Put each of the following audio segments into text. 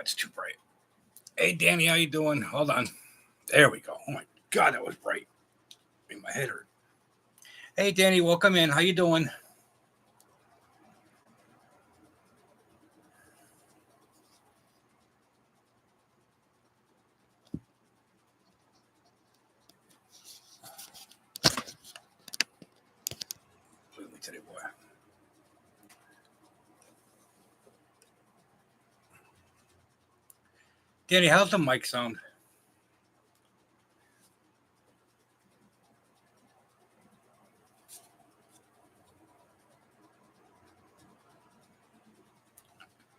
it's too bright. Hey, Danny, how you doing? Hold on. There we go. Oh my God, that was bright. Made my head hurt. Hey, Danny, welcome in. How you doing? Let me tell you what. Danny, how's the mic sound?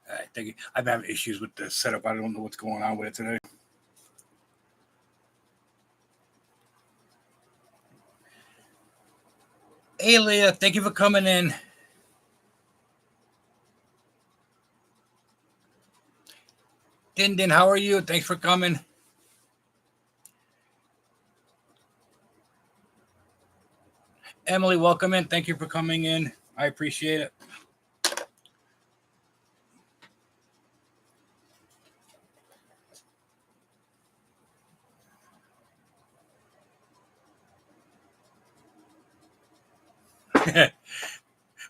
I think I'm having issues with the setup. I don't know what's going on with it today. Hey, Leah, thank you for coming in. Din, how are you? Thanks for coming. Emily, welcome in. Thank you for coming in. I appreciate it.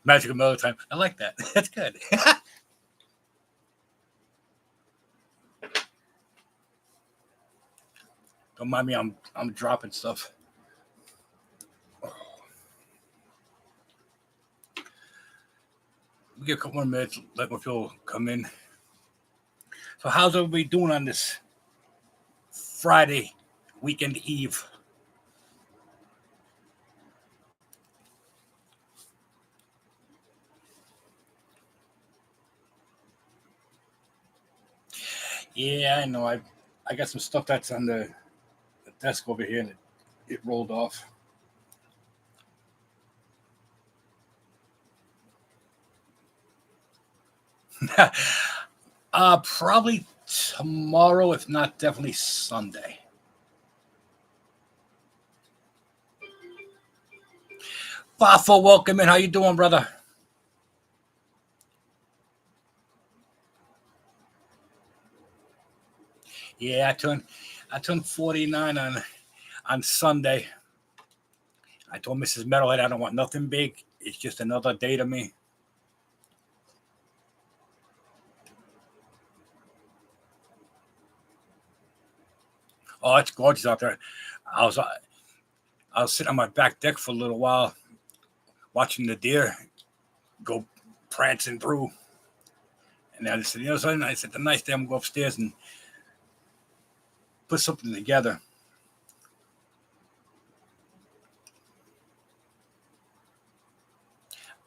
Magical Miller time. I like that. That's good. Don't mind me. I'm dropping stuff. We get a couple more minutes. Let more people come in. So, how's everybody doing on this Friday weekend eve? Yeah, I know. I got some stuff that's on the desk over here, and it rolled off. Probably tomorrow, if not definitely Sunday. Bafo, welcome in. How you doing, brother? Yeah, I turned 49 on Sunday. I told Mrs. Metalhead I don't want nothing big. It's just another day to me. Oh, it's gorgeous out there. I was I was sitting on my back deck for a little while, watching the deer go prancing through. And I said, something? I said, the nice day I'm gonna go upstairs and put something together.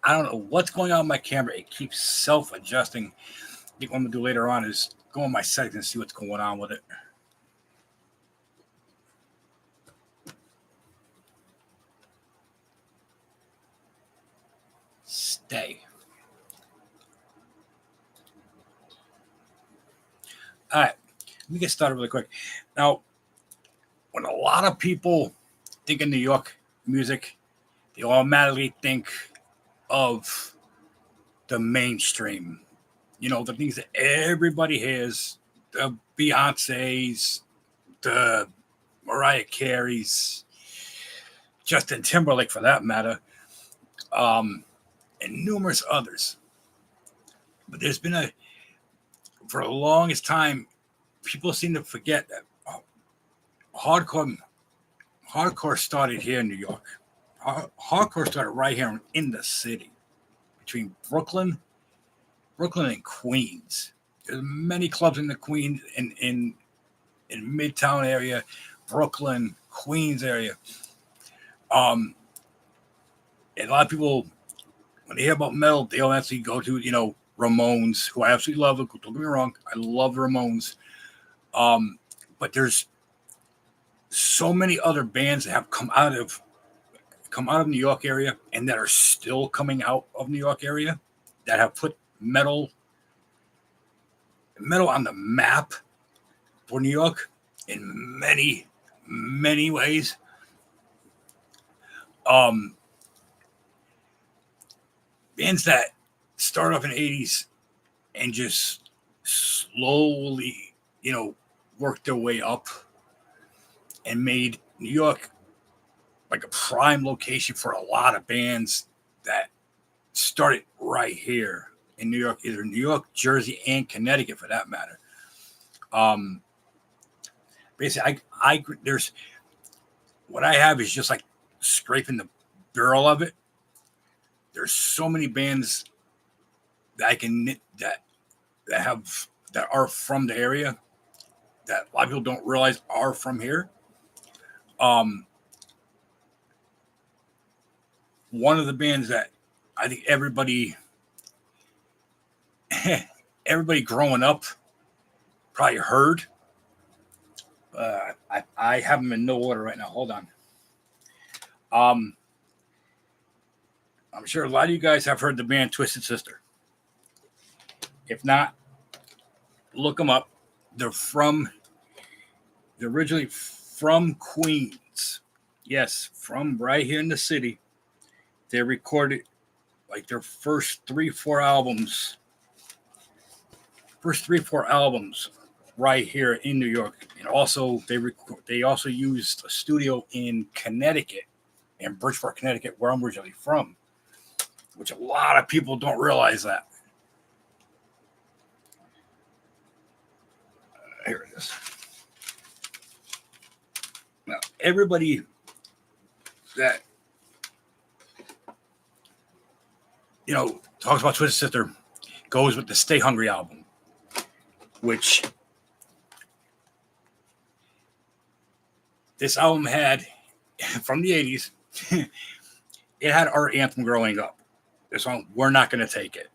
I don't know what's going on with my camera. It keeps self-adjusting. I think what I'm gonna do later on is go in my settings and see what's going on with it. Stay. All right, let me get started really quick. Now, when a lot of people think of New York music, they automatically think of the mainstream. The things that everybody hears, the Beyonce's, the Mariah Carey's, Justin Timberlake for that matter, and numerous others. But there's been for the longest time, people seem to forget that hardcore started here in New York. Hardcore started right here in the city, between Brooklyn and Queens. There's many clubs in the Queens in Midtown area, Brooklyn, Queens area. And a lot of people, when they hear about metal, they'll actually go to Ramones, who I absolutely love. Don't get me wrong, I love the Ramones. But there's so many other bands that have come out of New York area and that are still coming out of New York area that have put metal on the map for New York in many, many ways. Bands that start off in the 80s and just slowly, worked their way up and made New York like a prime location for a lot of bands that started right here in New York, either New York, Jersey, and Connecticut for that matter. Basically, I there's what I have is just like scraping the barrel of it. There's so many bands that I can that are from the area that a lot of people don't realize are from here. One of the bands that I think everybody growing up probably heard. I have them in no order right now. Hold on. I'm sure a lot of you guys have heard the band Twisted Sister. If not, look them up. They're originally from Queens. Yes, from right here in the city. They recorded like their first 3-4 albums. Right here in New York, and also they also used a studio in Connecticut, in Bridgeport, Connecticut, where I'm originally from, which a lot of people don't realize that. Here it is. Now, everybody that talks about Twisted Sister goes with the Stay Hungry album, which this album had, from the 80s, it had our anthem growing up. The song, We're Not Gonna Take It.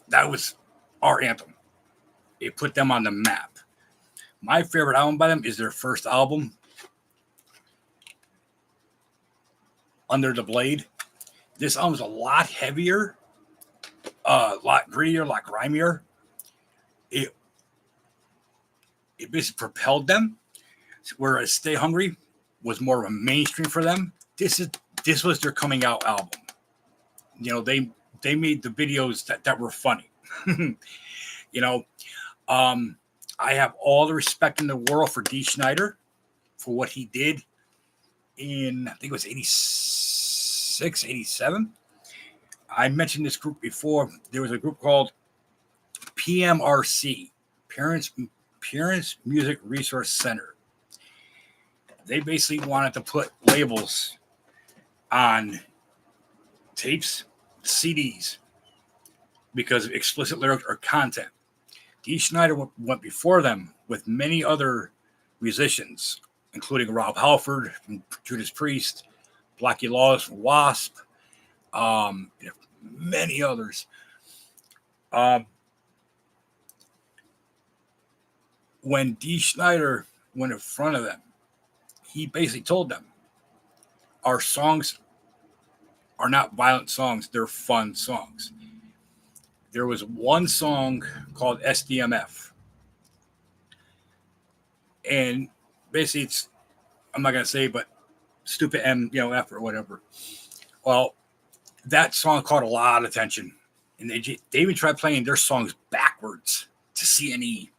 That was our anthem. It put them on the map. My favorite album by them is their first album, Under the Blade. This album's a lot heavier, a lot grittier, a lot grimier. It basically propelled them, whereas Stay Hungry was more of a mainstream for them. This was their coming out album. They made the videos that were funny. I have all the respect in the world for Dee Snider for what he did in, I think it was 86, 87. I mentioned this group before. There was a group called PMRC, Parents Music Resource Center. They basically wanted to put labels on tapes, CDs, because of explicit lyrics or content. Dee Snider went before them with many other musicians, including Rob Halford from Judas Priest, Blackie Lawless from Wasp, many others. When Dee Snider went in front of them, he basically told them, our songs are not violent songs, they're fun songs. There was one song called SDMF. And basically it's, I'm not going to say, but stupid M, F or whatever. Well, that song caught a lot of attention. And they even tried playing their songs backwards to see any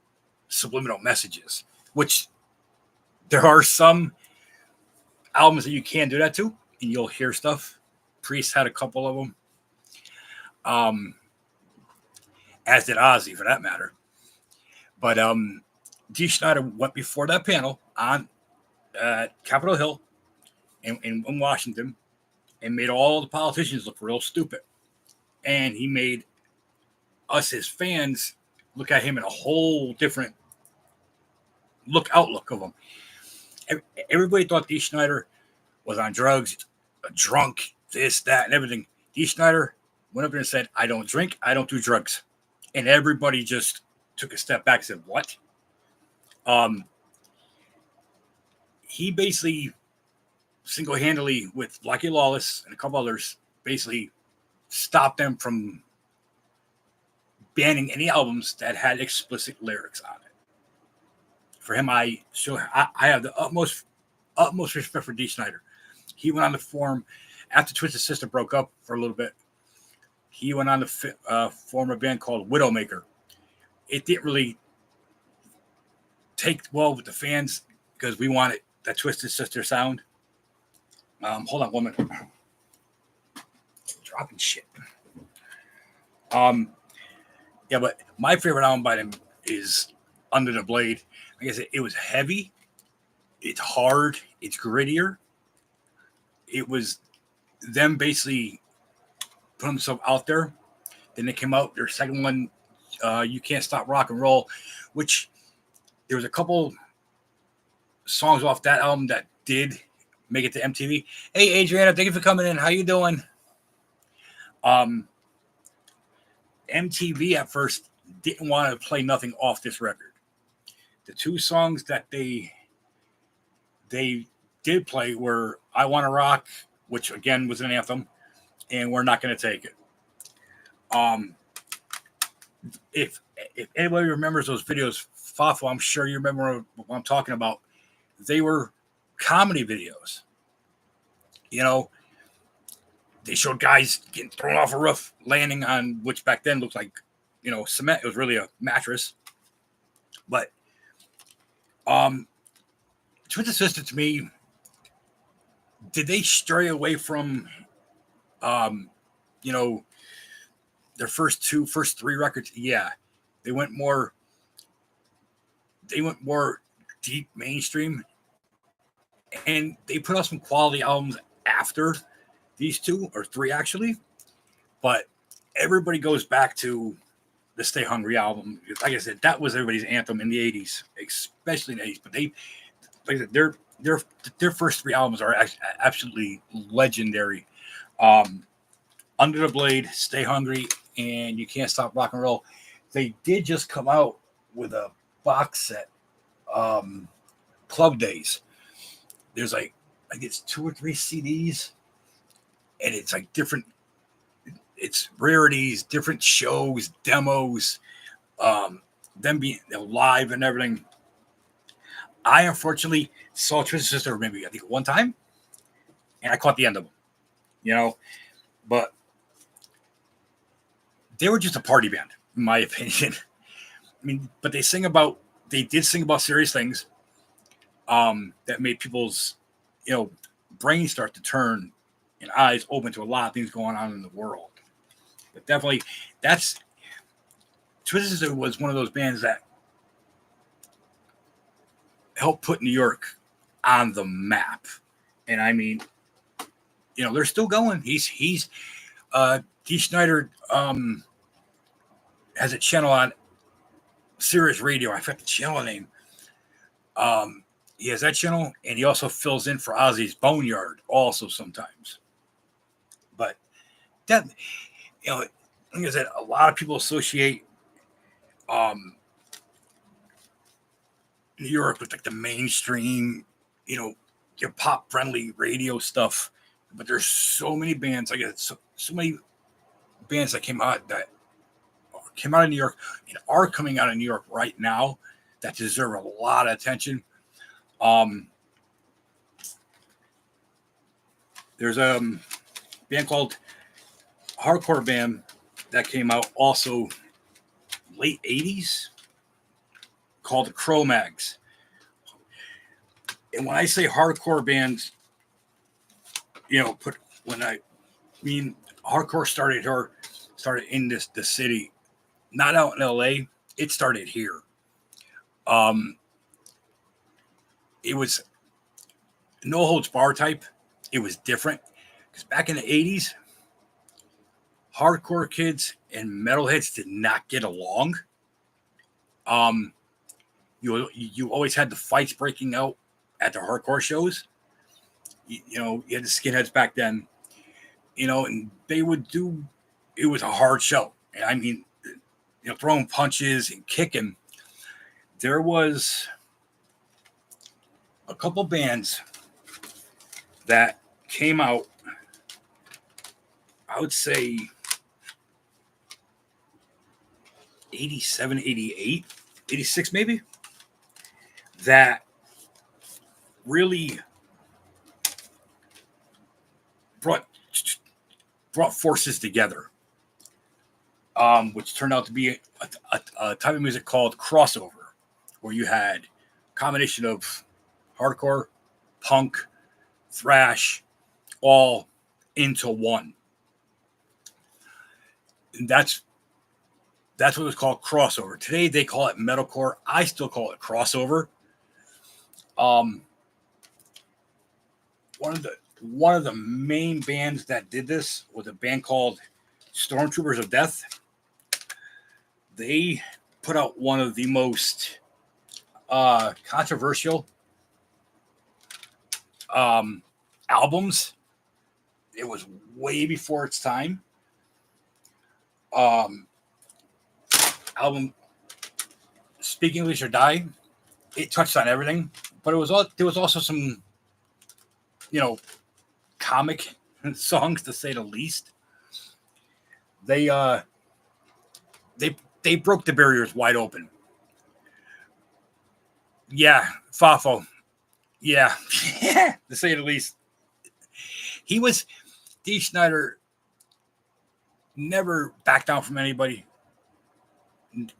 subliminal messages, which there are some albums that you can do that to, and you'll hear stuff. Priest had a couple of them. As did Ozzy, for that matter. But Dee Snider went before that panel on Capitol Hill in Washington and made all the politicians look real stupid. And he made us, his fans, look at him in a whole different outlook of him. Everybody thought Dee Snider was on drugs, drunk, this, that, and everything. Dee Snider went up there and said, I don't drink, I don't do drugs. And everybody just took a step back and said, what? He basically single-handedly, with Blackie Lawless and a couple others, basically stopped them from banning any albums that had explicit lyrics on it. For him, I have the utmost respect for Dee Snider. He went on to form, after Twisted Sister broke up for a little bit, he went on to form a band called Widowmaker. It didn't really take well with the fans because we wanted that Twisted Sister sound. Hold on 1 minute. Dropping shit. Yeah, but my favorite album by them is Under the Blade. Like I said, it was heavy, it's hard, it's grittier. It was them basically putting themselves out there. Then they came out, their second one, You Can't Stop Rock and Roll, which there was a couple songs off that album that did make it to MTV. Hey, Adriana, thank you for coming in. How you doing? MTV at first didn't want to play nothing off this record. The two songs that they did play were I Wanna Rock, which again was an anthem, and We're Not Gonna Take It. If anybody remembers those videos, Fafo, I'm sure you remember what I'm talking about. They were comedy videos. You know, they showed guys getting thrown off a roof, landing on which back then looked like, cement. It was really a mattress. But Twisted Sister, to me, did they stray away from, their first three records? Yeah, they went more deep mainstream, and they put out some quality albums after these two or three actually. But everybody goes back to the Stay Hungry album. Like I said, that was everybody's anthem in the 80s, especially in the 80s. But they, like I said, their first three albums are absolutely legendary. Under the Blade, Stay Hungry, and You Can't Stop Rock and Roll. They did just come out with a box set, Club Days. There's like, I think it's 2 or 3 CDs, and it's like different, it's rarities, different shows, demos, them being live and everything. I unfortunately saw Twisted Sister maybe I think one time, and I caught the end of them, but they were just a party band, in my opinion. I mean, but they did sing about serious things, that made people's, brains start to turn and eyes open to a lot of things going on in the world. But definitely, Twisted Sister was one of those bands that helped put New York on the map. And I mean, they're still going. He's Dee Snider has a channel on Sirius Radio. I forgot the channel name. He has that channel, and he also fills in for Ozzy's Boneyard also sometimes. But that, like I said, a lot of people associate New York with like the mainstream, your pop friendly radio stuff. But there's so many bands, so many bands that came out of New York and are coming out of New York right now that deserve a lot of attention. There's a band called hardcore band that came out also late 80s called the Cro-Mags. And when I say hardcore bands, hardcore started in the city, not out in LA. It started here. It was no holds bar type. It was different because back in the 80s, hardcore kids and metalheads did not get along. You always had the fights breaking out at the hardcore shows. You had the skinheads back then, and they would do, it was a hard show. And I mean, throwing punches and kicking. There was a couple bands that came out, I would say 87, 88, 86 maybe, that really brought forces together, which turned out to be a type of music called crossover, where you had combination of hardcore, punk, thrash, all into one. And that's what was called crossover. Today they call it metalcore. I still call it crossover. One of the main bands that did this was a band called Stormtroopers of Death. They put out one of the most controversial albums. It was way before its time. Album Speak English or Die. It touched on everything, but there was also some, comic songs, to say the least. They broke the barriers wide open. Yeah, Fafo. Yeah, to say the least. Dee Snider never backed down from anybody,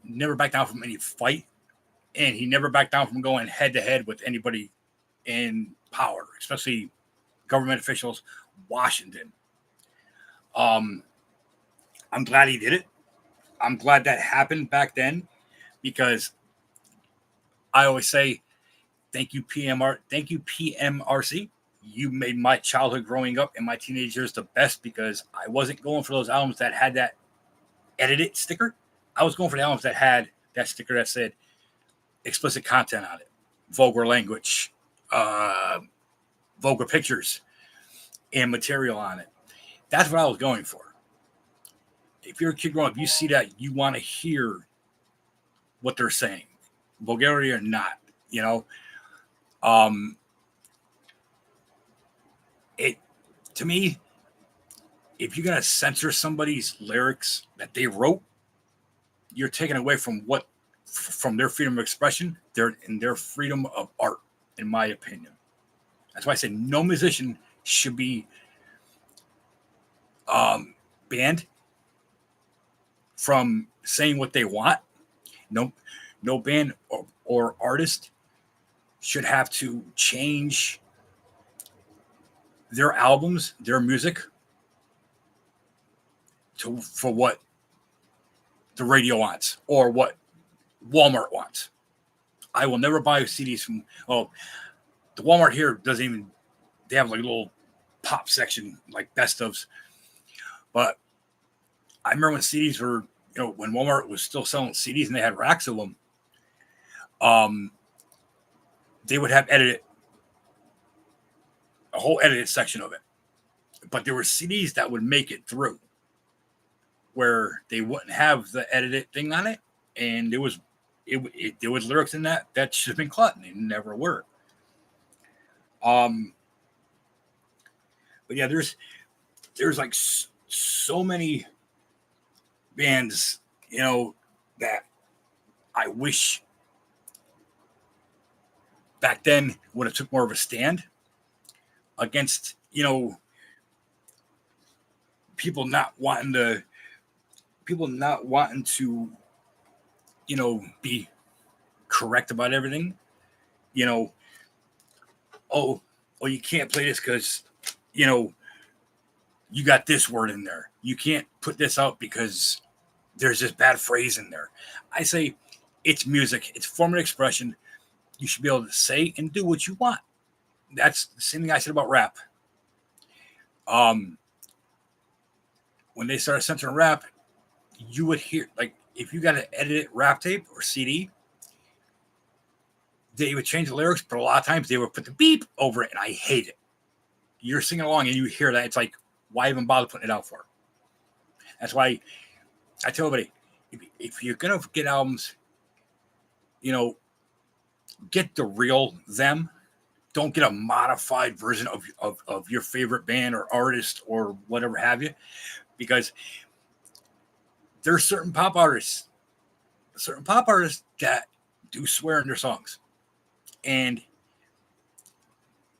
never backed down from any fight, and he never backed down from going head to head with anybody in power, especially government officials, Washington. I'm glad he did it. I'm glad that happened back then, because I always say, thank you, PMRC. You made my childhood growing up and my teenage years the best, because I wasn't going for those albums that had that edited sticker. I was going for the albums that had that sticker that said explicit content on it, vulgar language, vulgar pictures, and material on it. That's what I was going for. If you're a kid growing up, you see that, you want to hear what they're saying, vulgarity or not, To me, if you're gonna censor somebody's lyrics that they wrote, you're taking away from their freedom of expression, their freedom of art, in my opinion. That's why I say no musician should be banned from saying what they want. No band or artist should have to change their albums, their music, for what the radio wants or what Walmart wants. I will never buy CDs from, the Walmart here doesn't even, they have like a little pop section, like best ofs. But I remember when CDs were, when Walmart was still selling CDs and they had racks of them, they would have a whole edited section of it. But there were CDs that would make it through where they wouldn't have the edited thing on it, and there was lyrics in that should have been cut, and they never were. But yeah, there's like so many bands, that I wish back then would have took more of a stand against, people not wanting to, be correct about everything. Oh, you can't play this because, you got this word in there. You can't put this out because there's this bad phrase in there. I say it's music. It's form of expression. You should be able to say and do what you want. That's the same thing I said about rap. When they started censoring rap, you would hear, like, if you got an edited rap tape or CD, they would change the lyrics, but a lot of times they would put the beep over it, and I hate it. You're singing along and you hear that. It's like, why even bother putting it out for? That's why I tell everybody, if you're going to get albums, get the real them. Don't get a modified version of your favorite band or artist or whatever have you, because there's certain pop artists that do swear in their songs. And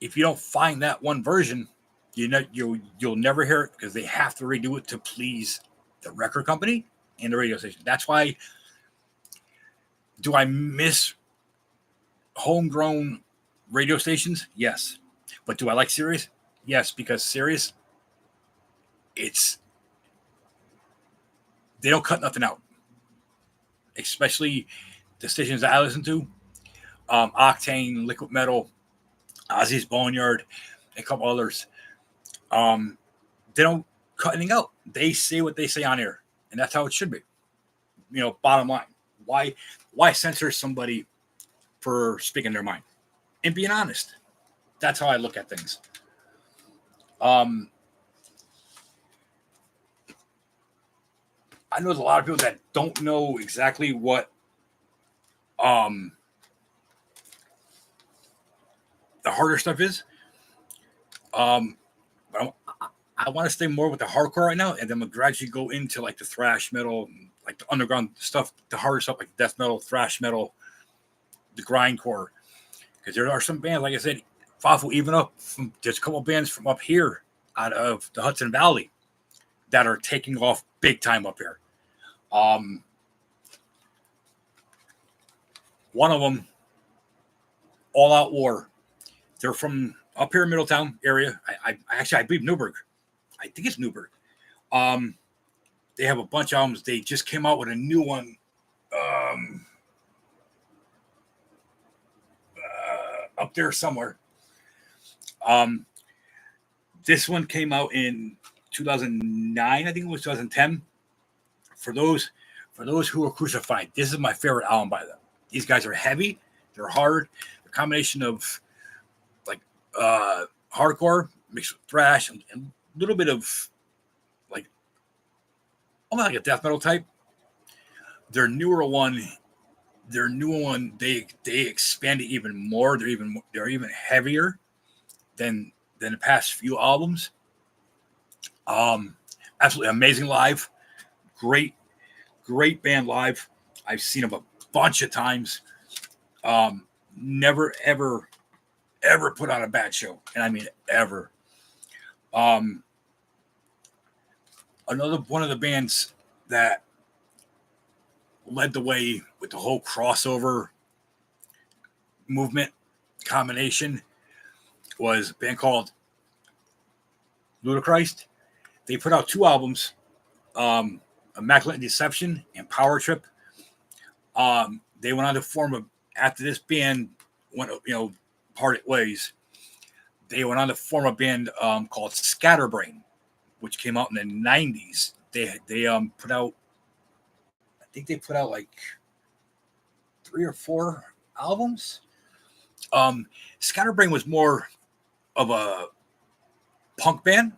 if you don't find that one version, you'll never hear it, because they have to redo it to please the record company and the radio station. That's why, do I miss homegrown radio stations, yes. But do I like Sirius? Yes, because Sirius, it's they don't cut nothing out, especially the stations that I listen to, Octane, Liquid Metal, Ozzy's Boneyard, a couple others. Um, they don't cut anything out. They say what they say on air, and that's how it should be. Bottom line, why censor somebody for speaking their mind and being honest? That's how I look at things. I know there's a lot of people that don't know exactly what the harder stuff is. But I want to stay more with the hardcore right now, and then we'll gradually go into like the thrash metal, like the underground stuff, the harder stuff like death metal, thrash metal, the grindcore. Because there are some bands, like I said, Fawful, even up from there's a couple of bands from up here out of the Hudson Valley that are taking off big time up here. One of them, All Out War. They're from up here in Middletown area. I believe Newburgh. I think it's Newburgh. They have a bunch of albums. They just came out with a new one. Up there somewhere. This one came out in 2009. I think it was 2010. For those who are crucified, this is my favorite album by them. These guys are heavy. They're hard. A combination of like hardcore mixed with thrash and a little bit of like almost like a death metal type. Their new one, they expanded even more. They're even heavier than the past few albums. Absolutely amazing live. Great band live. I've seen them a bunch of times. Never ever put on a bad show, and I mean ever. Another one of the bands that led the way with the whole crossover movement combination was a band called Ludachrist. They put out 2 albums, Immaculate Deception and Power Trip. They went on to form after this band went, parted ways. They went on to form a band called Scatterbrain, which came out in the 90s. They put out, I think they put out like 3 or 4 albums. Scatterbrain was more of a punk band,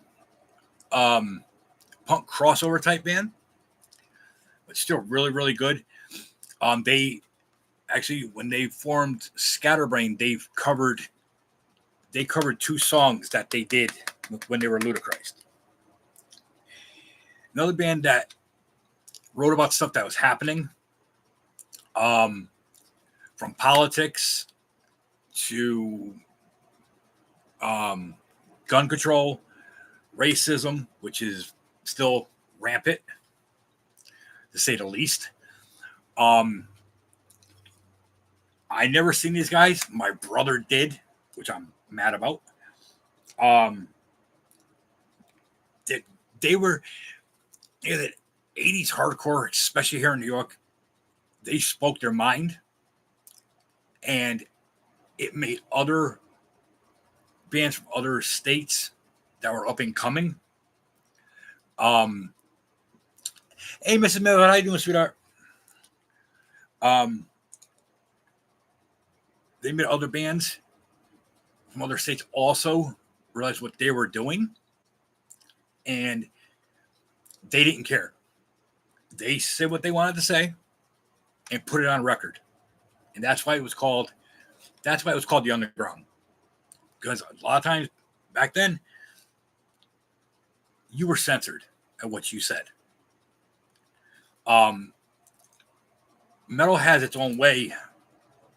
punk crossover type band, but still really, really good. They actually, when they formed Scatterbrain, they covered 2 songs that they did when they were Ludachrist. Another band that wrote about stuff that was happening, from politics to gun control, racism, which is still rampant, to say the least. I never seen these guys. My brother did, which I'm mad about. They were that 80s hardcore, especially here in New York. They spoke their mind, and it made other bands from other states that were up and coming. Hey, Mrs. Miller, how you doing, sweetheart? They made other bands from other states also realize what they were doing, and they didn't care. They said what they wanted to say and put it on record, and that's why it was called the underground. Because a lot of times back then, you were censored at what you said. Metal has its own way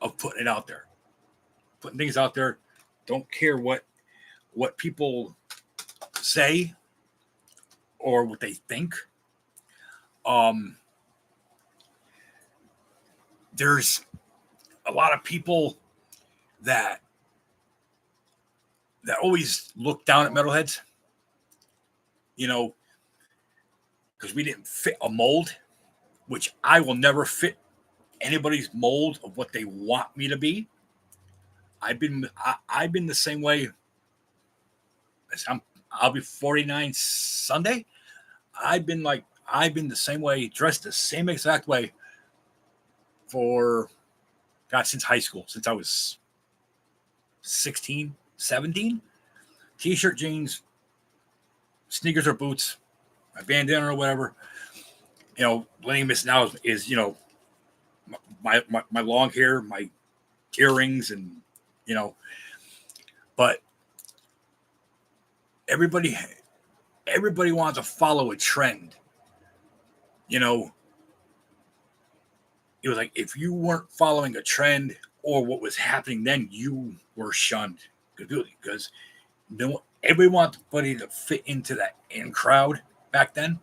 of putting it out there, putting things out there. Don't care what people say or what they think. There's a lot of people that always look down at metalheads, you know, because we didn't fit a mold, which I will never fit anybody's mold of what they want me to be. I've been the same way. I'll be 49 Sunday. I've been the same way, dressed the same exact way for God since high school, since I was 16, 17. T-shirt, jeans, sneakers or boots, my bandana or whatever. You know, Lenny Miss now is you know my long hair, my earrings, and you know, but everybody wants to follow a trend. You know, it was like if you weren't following a trend or what was happening then, you were shunned because everybody wanted to fit into that in crowd back then.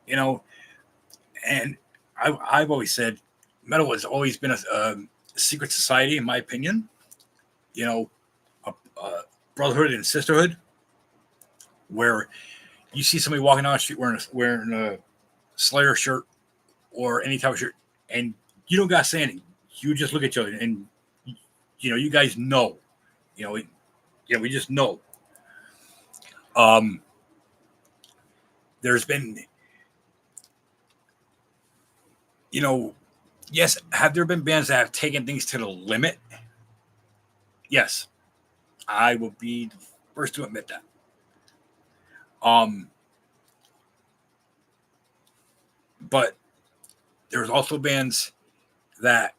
You know, and I've always said metal has always been a secret society, in my opinion. You know, a brotherhood and sisterhood, where you see somebody walking down the street wearing a Slayer shirt or any type of shirt, and you don't got to say anything. You just look at each other, and you know, you guys know. You know, we just know. There's been, you know, yes, have there been bands that have taken things to the limit? Yes, I will be the first to admit that. But there's also bands that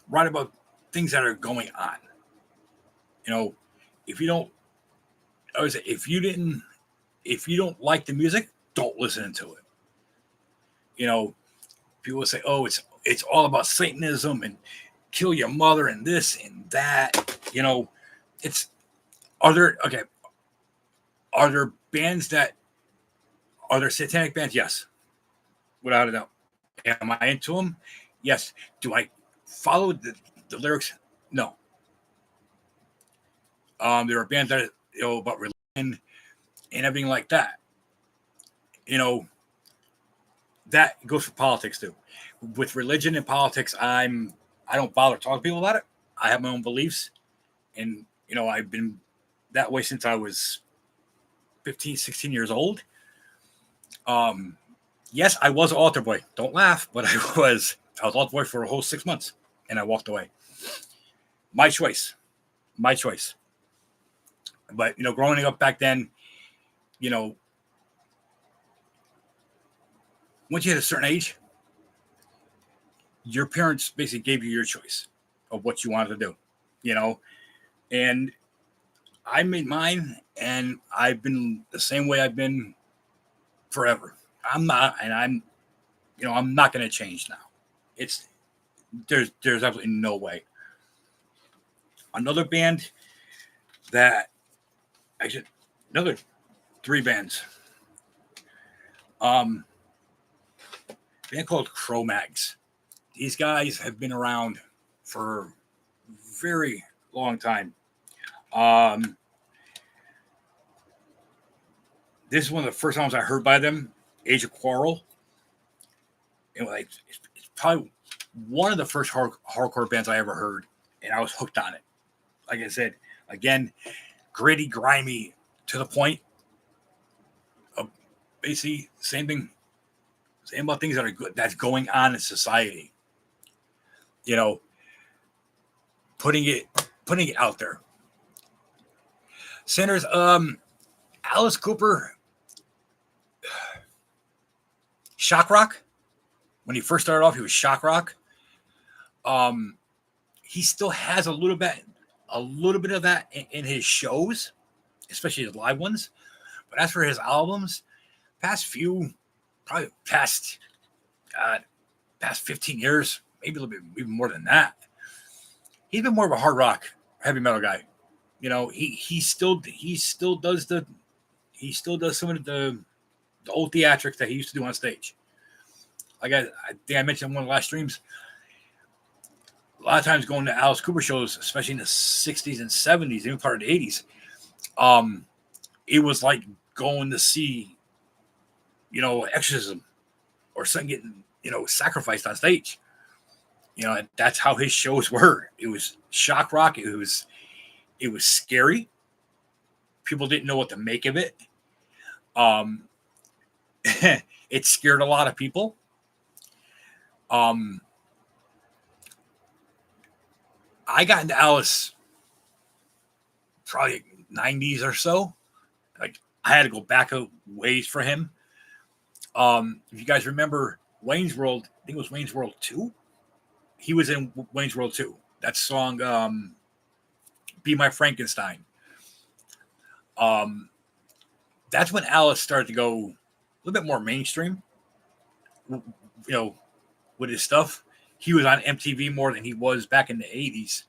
write about things that are going on. You know, if you don't, I would say if you don't like the music, don't listen to it. You know, people say, "Oh, it's all about Satanism and kill your mother and this and that." You know, are there bands that are there satanic bands? Yes, without a doubt. Am I into them? Yes. Do I follow the lyrics? No. There are bands that about religion and everything like that. You know, that goes for politics too. With religion and politics, I don't bother talking to people about it. I have my own beliefs, and you know, I've been that way since I was 15, 16 years old. Yes, I was an altar boy. Don't laugh, but I was altar boy for a whole 6 months, and I walked away. My choice. But you know, growing up back then, you know, once you hit a certain age, your parents basically gave you your choice of what you wanted to do, you know, and I made mine, and I've been the same way I've been forever. I'm not going to change now. There's absolutely no way. Another band that another 3 bands. Band called Cro-Mags. These guys have been around for a very long time. This is one of the first times I heard by them, Age of Quarrel. And it's probably one of the first hardcore bands I ever heard, and I was hooked on it. Like I said, again, gritty, grimy, to the point. Basically, same thing. Same about things that are good, that's going on in society. You know, putting it out there. Sinners, Alice Cooper, shock rock. When he first started off, he was shock rock. He still has a little bit of that in his shows, especially his live ones. But as for his albums, past 15 years, maybe a little bit even more than that, he's been more of a hard rock, heavy metal guy. You know, he still does some of the old theatrics that he used to do on stage. Like I think I mentioned in one of the last streams, lot of times going to Alice Cooper shows, especially in the 60s and 70s, even part of the 80s, um, it was like going to see, exorcism or something getting, sacrificed on stage. That's how his shows were. It was shock rock. It was scary. People didn't know what to make of it. Um, it scared a lot of people. Um, I got into Alice probably 90s or so. Like I had to go back a ways for him. If you guys remember Wayne's World, I think it was Wayne's World 2. He was in Wayne's World 2. That song, Be My Frankenstein. That's when Alice started to go a little bit more mainstream, with his stuff. He was on MTV more than he was back in the 80s.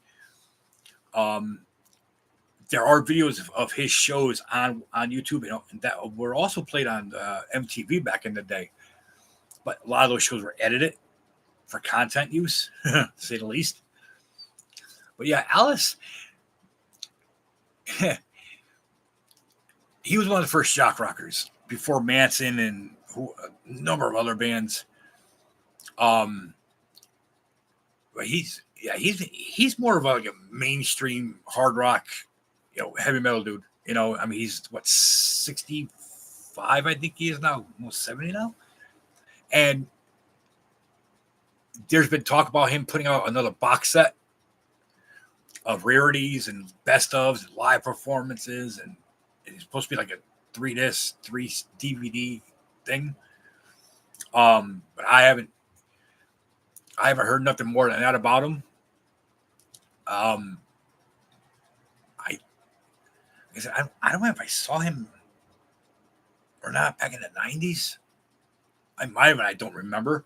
There are videos of his shows on YouTube, and that were also played on MTV back in the day. But a lot of those shows were edited for content use, to say the least. But yeah, Alice, he was one of the first shock rockers before Manson and a number of other bands. But he's more of a mainstream hard rock, heavy metal dude. He's 65, I think he is now, almost 70 now. And there's been talk about him putting out another box set of rarities and best ofs and live performances, and it's supposed to be like a 3 DVD thing. But I haven't heard nothing more than that about him. I don't know if I saw him or not back in the 90s. I might have, and I don't remember.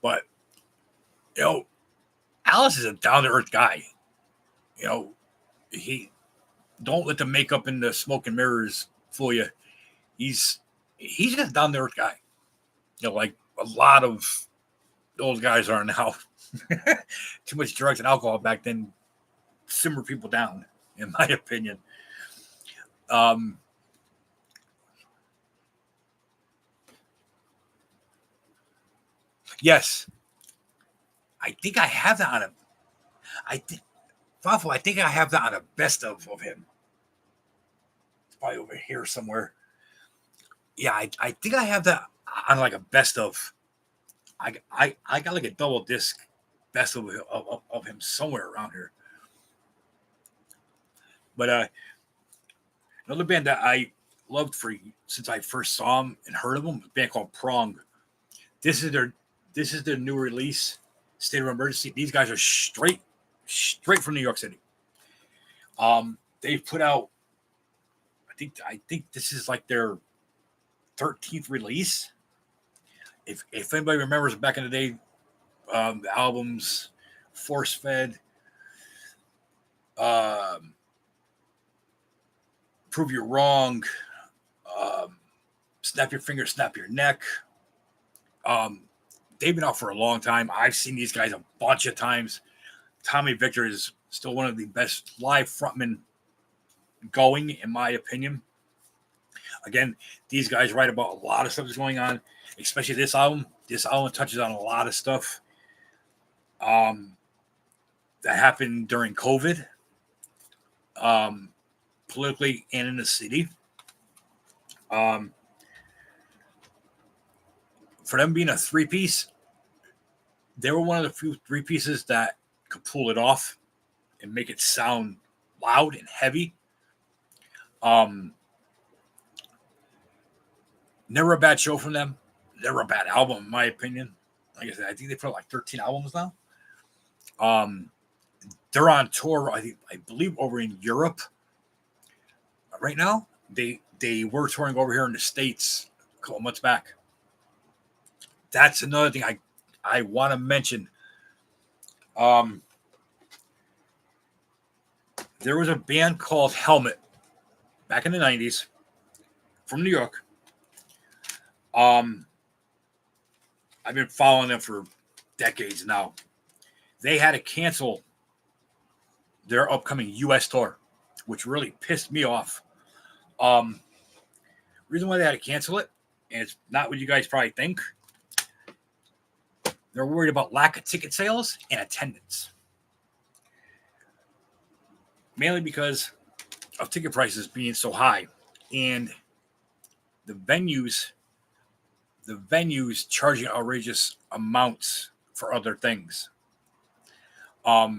But, Alice is a down-to-earth guy. He don't let the makeup and the smoke and mirrors fool you. He's just a down-to-earth guy. Like a lot of those guys are now. Too much drugs and alcohol back then simmer people down, in my opinion. Yes, I think I have that on a. I think I have that on a best of him. It's probably over here somewhere. Yeah, I think I have that on like a best of. I got like a double disc best of him somewhere around here. But another band that I loved since I first saw them and heard of them, a band called Prong. This is their new release, State of Emergency. These guys are straight from New York City. They've put out, I think this is like their 13th release. If anybody remembers back in the day, the albums Force Fed, Prove You're Wrong, Snap Your Finger, Snap Your Neck. They've been out for a long time. I've seen these guys a bunch of times. Tommy Victor is still one of the best live frontmen going, in my opinion. Again, these guys write about a lot of stuff that's going on, especially this album. This album touches on a lot of stuff that happened during COVID, politically and in the city. For them being a 3-piece, they were one of the few 3-pieces that could pull it off and make it sound loud and heavy. Never a bad show from them. Never a bad album, in my opinion. Like I said, I think they put out like 13 albums now. They're on tour, I believe, over in Europe right now. They were touring over here in the States a couple months back. That's another thing I want to mention. There was a band called Helmet back in the 90s from New York. I've been following them for decades now. they had to cancel their upcoming U.S. tour, which really pissed me off. Um, Reason why they had to cancel it, and it's not what you guys probably think. They're worried about lack of ticket sales and attendance, mainly because of ticket prices being so high, and the venues charging outrageous amounts for other things. A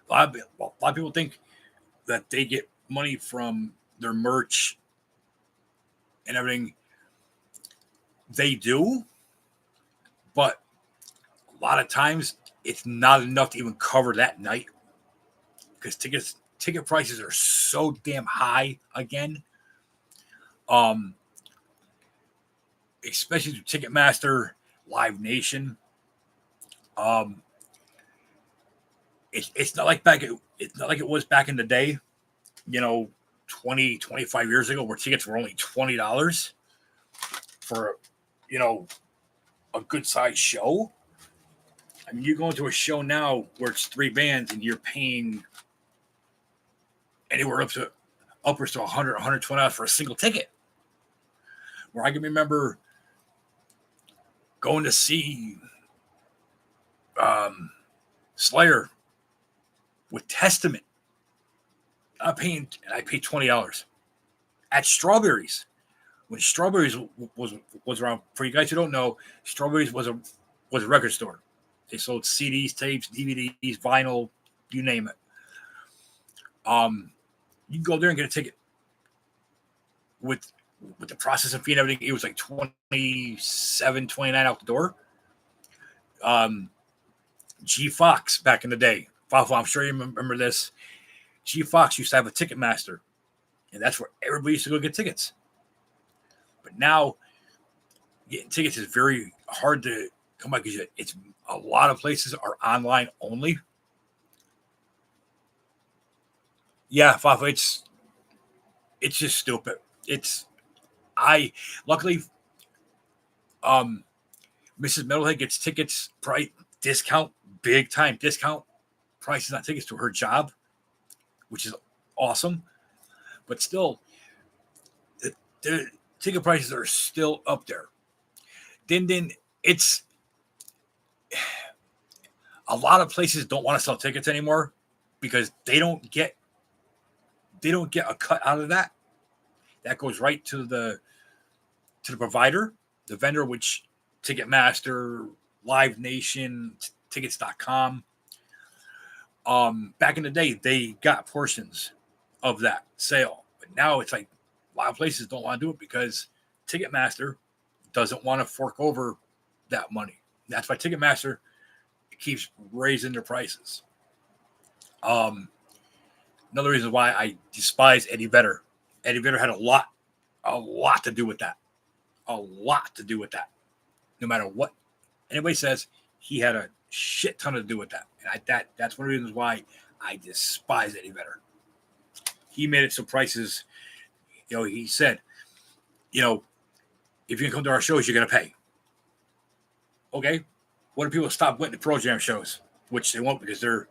lot of people think that they get money from their merch and everything. They do, but a lot of times it's not enough to even cover that night because ticket prices are so damn high again. Especially through Ticketmaster, Live Nation. It's not like it's not like it was back in the day, 25 years ago, where tickets were only $20 for, a good sized show. I mean, you go into a show now where it's 3 bands and you're paying anywhere upwards to $100, $120 for a single ticket. Where I can remember going to see Slayer with Testament. I paid $20 at Strawberries. When Strawberries was around, for you guys who don't know, Strawberries was a record store. They sold CDs, tapes, DVDs, vinyl, you name it. You can go there and get a ticket with the processing fee and everything. It was like $27, $29 out the door. G Fox back in the day. I'm sure you remember this. G Fox used to have a Ticketmaster, and that's where everybody used to go get tickets. But now, getting tickets is very hard to come by because it's a lot of places are online only. Yeah, Fafa, it's just stupid. Luckily, Mrs. Metalhead gets tickets price discount, big time discount prices on tickets to her job, which is awesome. But still, the ticket prices are still up there. Then it's a lot of places don't want to sell tickets anymore because they don't get a cut out of that. That goes right to the provider, the vendor, which Ticketmaster, Live Nation, tickets.com. Back in the day, they got portions of that sale. But now it's like a lot of places don't want to do it because Ticketmaster doesn't want to fork over that money. That's why Ticketmaster keeps raising their prices. Another reason why I despise Eddie Vedder. Eddie Vedder had a lot to do with that. A lot to do with that. No matter what anybody says, he had a shit ton to do with that. And that's one of the reasons why I despise Eddie Vedder. He made it so prices, he said, if you can come to our shows, you're going to pay. Okay. What if people stop going to Pearl Jam shows? Which they won't because the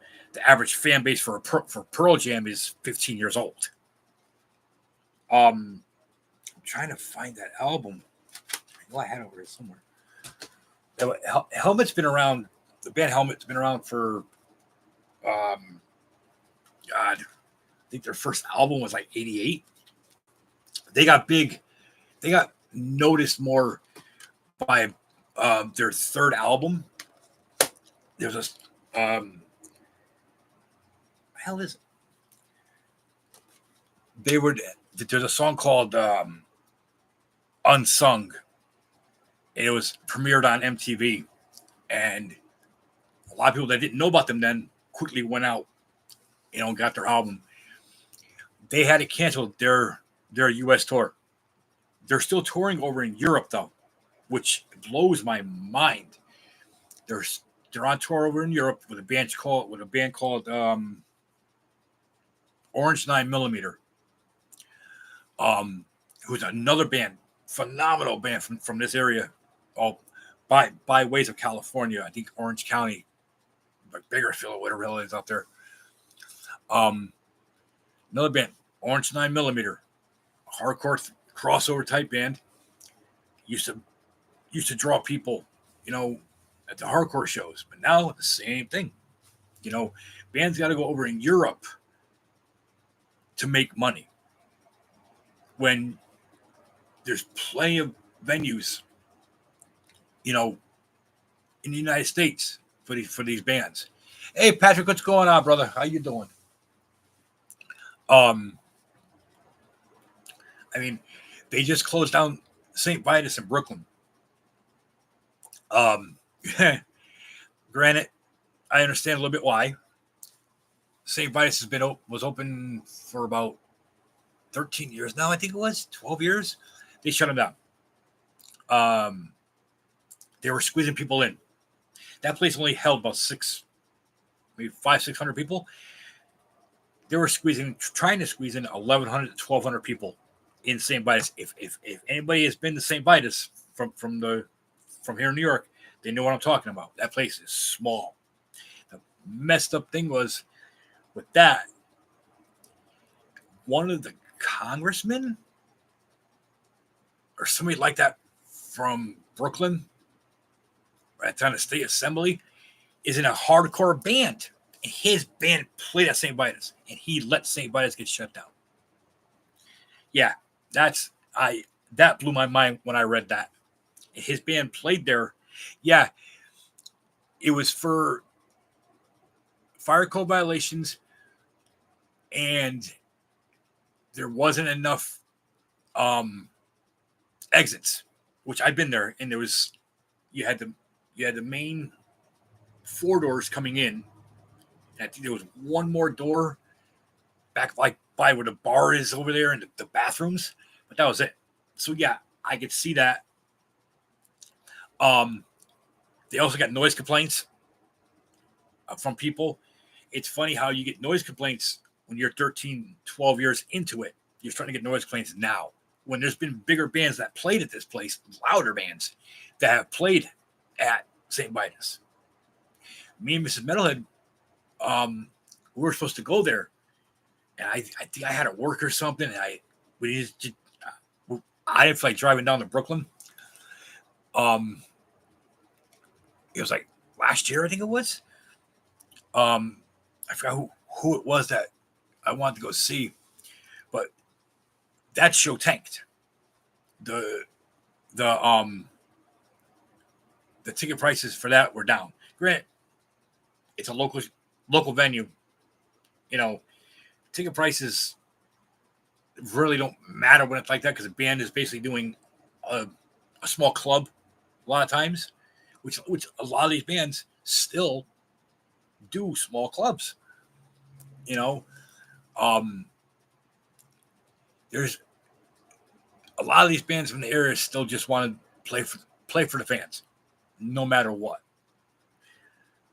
average fan base for Pearl Jam is 15 years old. I'm trying to find that album. I know I had it over here somewhere. Helmet's been around. The band Helmet's been around for, God, I think their first album was like 88. They got big. They got noticed more by their third album. There's a, what the hell is it? There's a song called Unsung. And it was premiered on MTV. And a lot of people that didn't know about them then quickly went out, and got their album. They had to cancel their U.S. tour. They're still touring over in Europe, though, which blows my mind. They're on tour over in Europe with a band called Orange 9mm. Who's another band, phenomenal band from this area, all by ways of California. I think Orange County like Bakersfield or whatever the hell it is out there. Um, Another band, Orange 9mm, hardcore crossover type band. Used to draw people, at the hardcore shows. But now the same thing. Bands got to go over in Europe to make money when there's plenty of venues, in the United States for these bands. Hey Patrick, what's going on, brother? How you doing? I mean, they just closed down St. Vitus in Brooklyn. Granted, I understand a little bit why. St. Vitus was open for about 13 years now. I think it was 12 years. They shut them down. They were squeezing people in. That place only held about 600 people. They were trying to squeeze in 1,100 to 1,200 people in St. Vitus. If anybody has been to St. Vitus from here in New York, they know what I'm talking about. That place is small. The messed up thing was with that, one of the congressmen or somebody like that from Brooklyn at the time of state assembly is in a hardcore band. And his band played at St. Vitus, and he let St. Vitus get shut down. Yeah, that blew my mind when I read that. His band played there. Yeah, it was for fire code violations, and there wasn't enough exits, which I've been there, and you had the main 4 doors coming in. And I think there was one more door back like by where the bar is over there and the bathrooms, but that was it. So yeah, I could see that. They also got noise complaints from people. It's funny how you get noise complaints when you're 13, 12 years into it. You're starting to get noise complaints now. When there's been bigger bands that played at this place, louder bands that have played at St. Vitus. Me and Mrs. Metalhead, we were supposed to go there, and I think I had to work or something. And I didn't feel like driving down to Brooklyn. It was like last year, I think it was. I forgot who it was that I wanted to go see, but that show tanked. The ticket prices for that were down. Granted, it's a local venue. Ticket prices really don't matter when it's like that because the band is basically doing a small club a lot of times, which a lot of these bands still do small clubs. There's a lot of these bands from the area still just want to play for the fans, no matter what.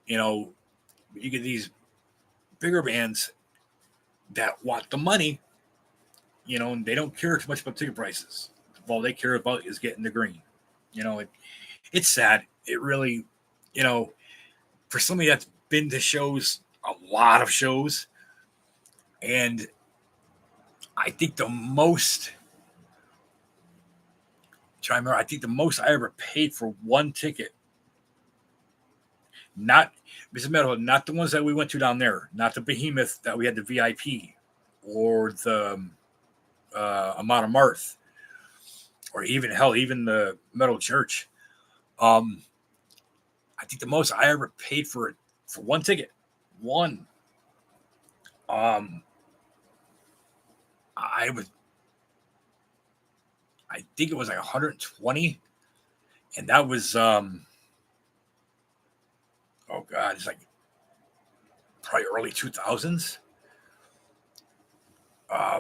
You get these bigger bands that want the money, and they don't care too much about ticket prices. All they care about is getting the green. It's sad. It really, for somebody that's been to shows, a lot of shows, and I think the most I ever paid for one ticket, not Mrs. Meadow, not the ones that we went to down there, not the Behemoth that we had the VIP, or the Amon Amarth, or even the Metal Church. I think the most I ever paid for one ticket, I think it was like 120, and that was oh god, it's like probably early 2000s. I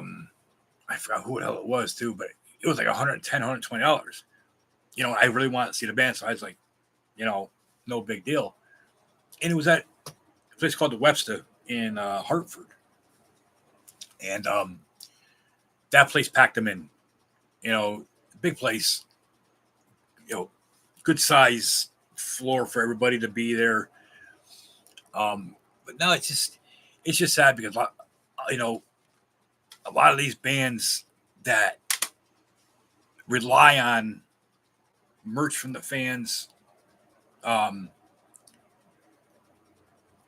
forgot who the hell it was too, but it was like $110, $120. I really wanted to see the band, so I was like, no big deal. And it was at a place called the Webster in Hartford, and that place packed them in. Big place. Good size floor for everybody to be there. But no, it's just sad because you know a lot of these bands that rely on merch from the fans, um,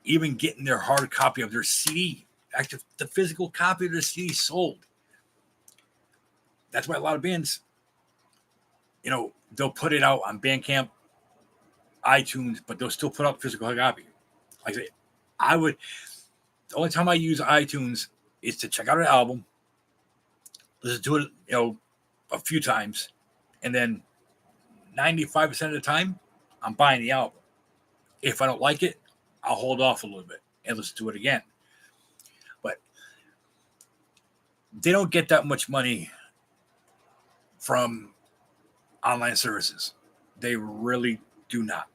even getting their hard copy of their CD, actually the physical copy of their CD sold. That's why a lot of bands, they'll put it out on Bandcamp, iTunes, but they'll still put out physical copy. Like I say, I would. The only time I use iTunes is to check out an album, listen to it, a few times, and then 95% of the time, I'm buying the album. If I don't like it, I'll hold off a little bit and listen to it again. But they don't get that much money from online services. They really do not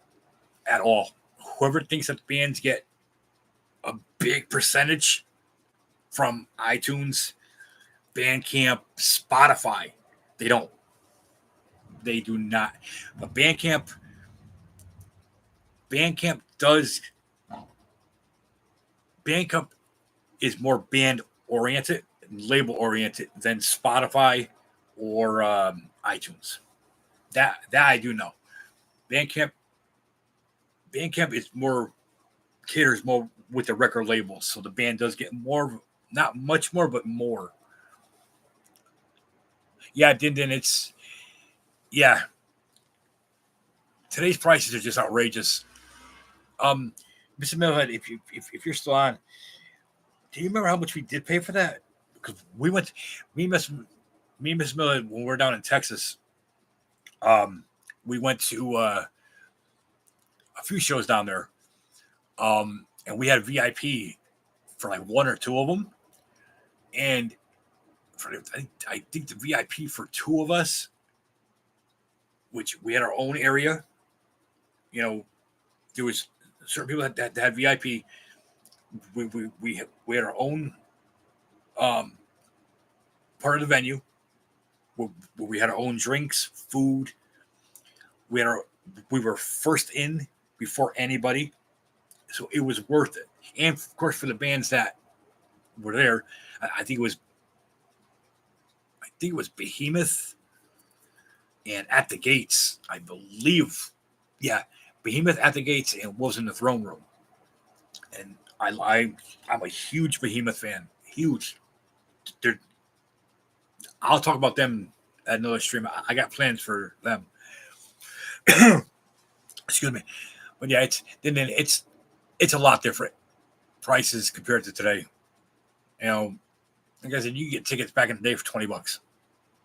at all. Whoever thinks that bands get a big percentage from iTunes, Bandcamp, Spotify, they don't. They do not. But Bandcamp does. Bandcamp is more band oriented, label oriented than Spotify or iTunes. That I do know. Bandcamp is more caters more with the record labels, so the band does get more, not much more, but more. Yeah, then it's yeah. Today's prices are just outrageous. Um, Mr. Millhead, if you're still on, do you remember how much we did pay for that? Because we went, me and Miss Millhead, when we were down in Texas, um, we went to a few shows down there, and we had VIP for like one or two of them, and I think the VIP for two of us, which we had our own area, there was certain people that had VIP. We had our own um, part of the venue where we had our own drinks, food. We were first in before anybody, so it was worth it. And of course, for the bands that were there, I think it was Behemoth and At the Gates, I believe. Yeah, Behemoth, At the Gates, and was in the Throne Room. And I'm a huge Behemoth fan. Huge. They're, I'll talk about them at another stream. I got plans for them. Excuse me. But yeah, it's a lot different prices compared to today. Like I said, you get tickets back in the day for $20,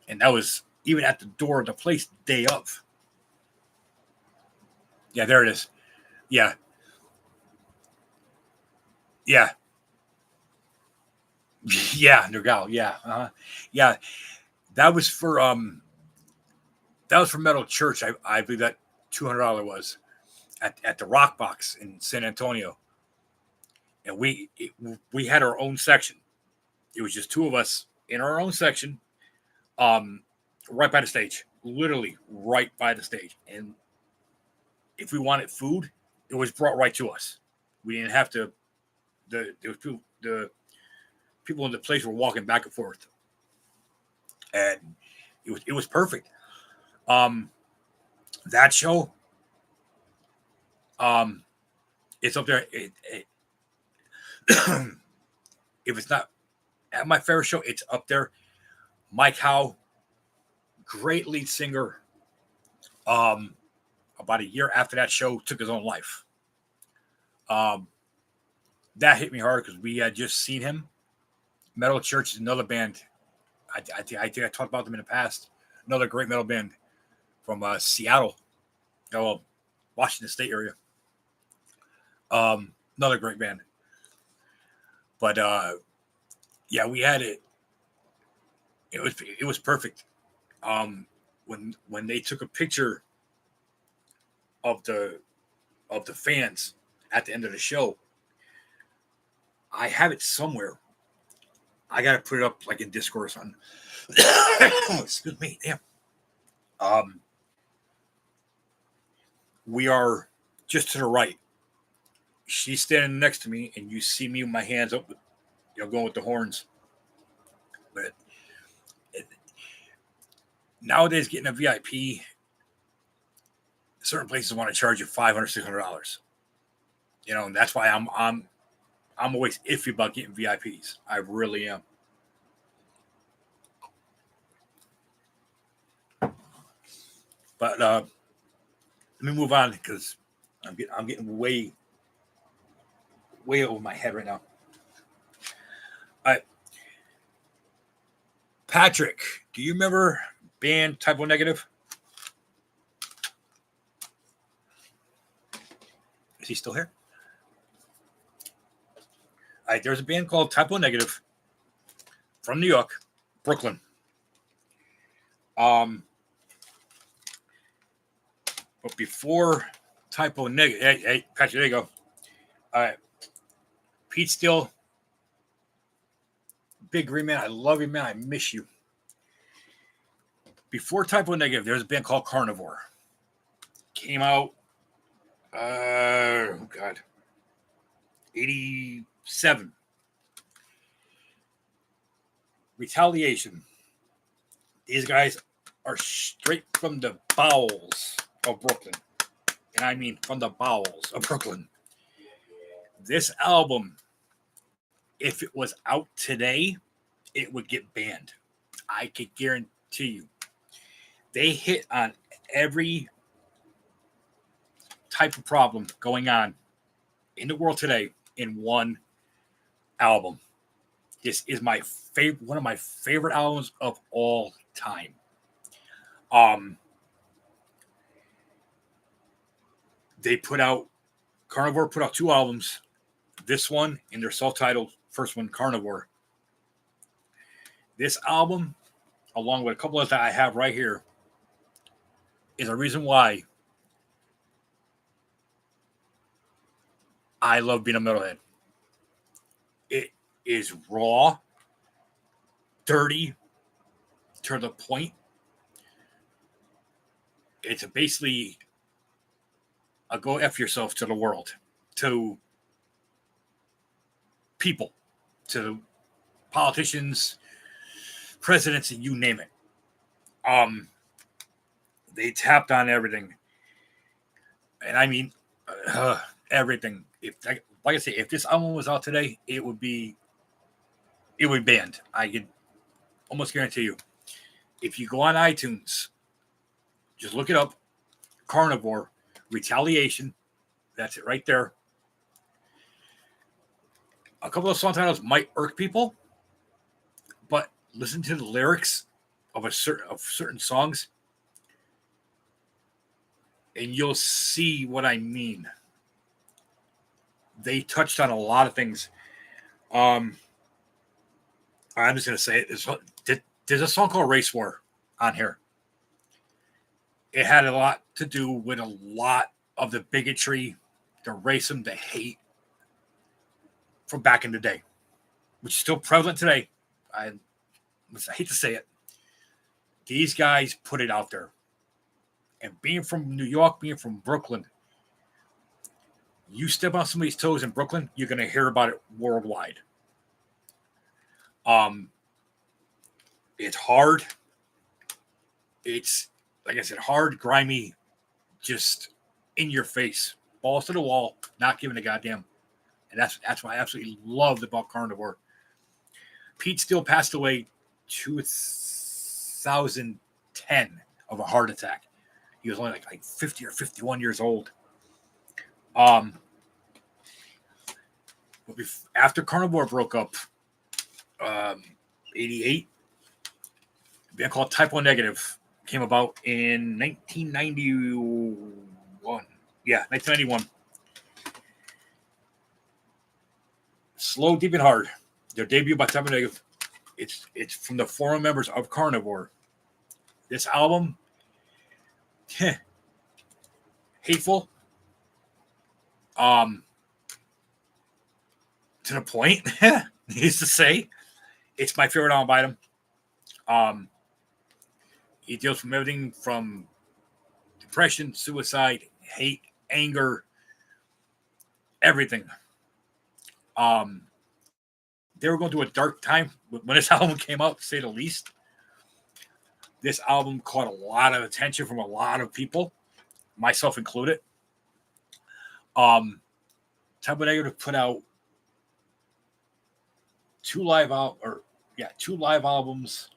and that was even at the door of the place day of. Yeah, there it is. Yeah, yeah, yeah, Nergal. Yeah, yeah. That was for Metal Church. I believe that $200 was at the Rock Box in San Antonio, and we had our own section. It was just two of us in our own section, um, right by the stage, literally right by the stage. And if we wanted food, it was brought right to us. We didn't have to. The people in the place were walking back and forth, and it was perfect. Um, that show, um, it's up there. If it's not at my favorite show, it's up there. Mike Howe, great lead singer. Um, about a year after that show, took his own life. Um, that hit me hard because we had just seen him. Metal Church is another band. I think I talked about them in the past. Another great metal band from Seattle, Washington State area. Another great band. But yeah, we had it. It was perfect. When they took a picture of the fans at the end of the show, I have it somewhere. I gotta put it up like in Discord or something. Excuse me, damn. Um, we are just to the right, she's standing next to me, and you see me with my hands up, going with the horns. But nowadays, getting a VIP, certain places want to charge you $500, $600. And that's why I'm always iffy about getting VIPs. I really am. But let me move on because I'm getting way over my head right now. All right, Patrick, do you remember band Typo Negative? Is he still here? All right, there's a band called Typo Negative from New York, Brooklyn. But before Typo Negative, hey, Patrick, there you go. All right, Pete Steele, Big Green Man, I love you, man. I miss you. Before Typo Negative, there's a band called Carnivore. Came out, 87. Retaliation. These guys are straight from the bowels of Brooklyn. And I mean from the bowels of Brooklyn. This album, if it was out today, it would get banned. I could guarantee you. They hit on every type of problem going on in the world today in one album. This is my favorite, one of my favorite albums of all time. Carnivore put out 2 albums. This one and their self-titled first one, Carnivore. This album, along with a couple of that I have right here, is a reason why I love being a metalhead. It is raw, dirty, to the point. It's basically a go F yourself to the world, to people, to politicians, presidents, and you name it. They tapped on everything. And I mean, everything. Like I say, if this album was out today, it would be banned. I could almost guarantee you. If you go on iTunes, just look it up. Carnivore, Retaliation. That's it right there. A couple of song titles might irk people, but listen to the lyrics of certain songs, and you'll see what I mean. They touched on a lot of things. I'm just going to say it. There's a song called Race War on here. It had a lot to do with a lot of the bigotry, the racism, the hate from back in the day, which is still prevalent today. I hate to say it. These guys put it out there. And being from New York, being from Brooklyn, you step on somebody's toes in Brooklyn, you're going to hear about it worldwide. It's hard. It's, like I said, hard, grimy, just in your face, balls to the wall, not giving a goddamn. And that's what I absolutely loved about Carnivore. Pete Steele passed away 2010 of a heart attack. He was only like 50 or 51 years old. After Carnivore broke up, 88, a band called Typo Negative came about in 1991. Yeah, 1991. Slow, Deep, and Hard. Their debut by Typo Negative. It's from the former members of Carnivore. This album, hateful, to the point, needs to say. It's my favorite album by them. It deals from everything from depression, suicide, hate, anger, everything. They were going through a dark time when this album came out, to say the least. This album caught a lot of attention from a lot of people, myself included. Type of Negative put out two live albums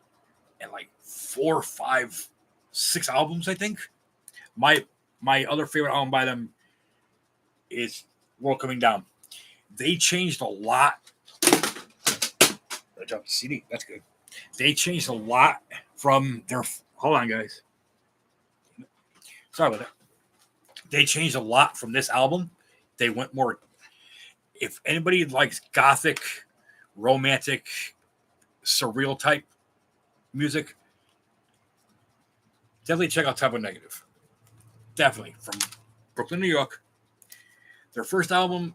and like 4, 5, 6 albums, I think. My other favorite album by them is World Coming Down. They changed a lot. I dropped the CD. That's good. They changed a lot from their. Hold on, guys. Sorry about that. They changed a lot from this album. They went more. If anybody likes gothic, romantic, surreal type music, definitely check out Type of Negative. Definitely from Brooklyn, New York. Their first album,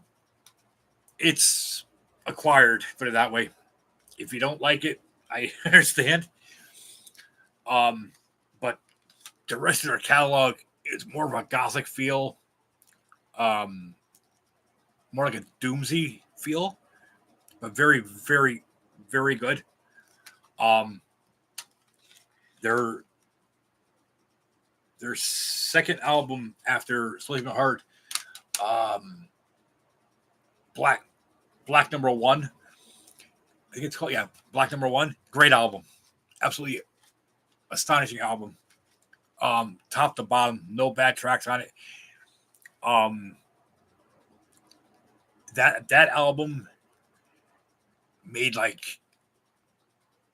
it's acquired, put it that way. If you don't like it, I understand. But the rest of their catalog is more of a gothic feel, more like a doomsy feel, but very, very, very good. Their second album after Sleeping Hard, Black Number One. I think it's called Black Number One. Great album, absolutely astonishing album. Top to bottom, no bad tracks on it. That album made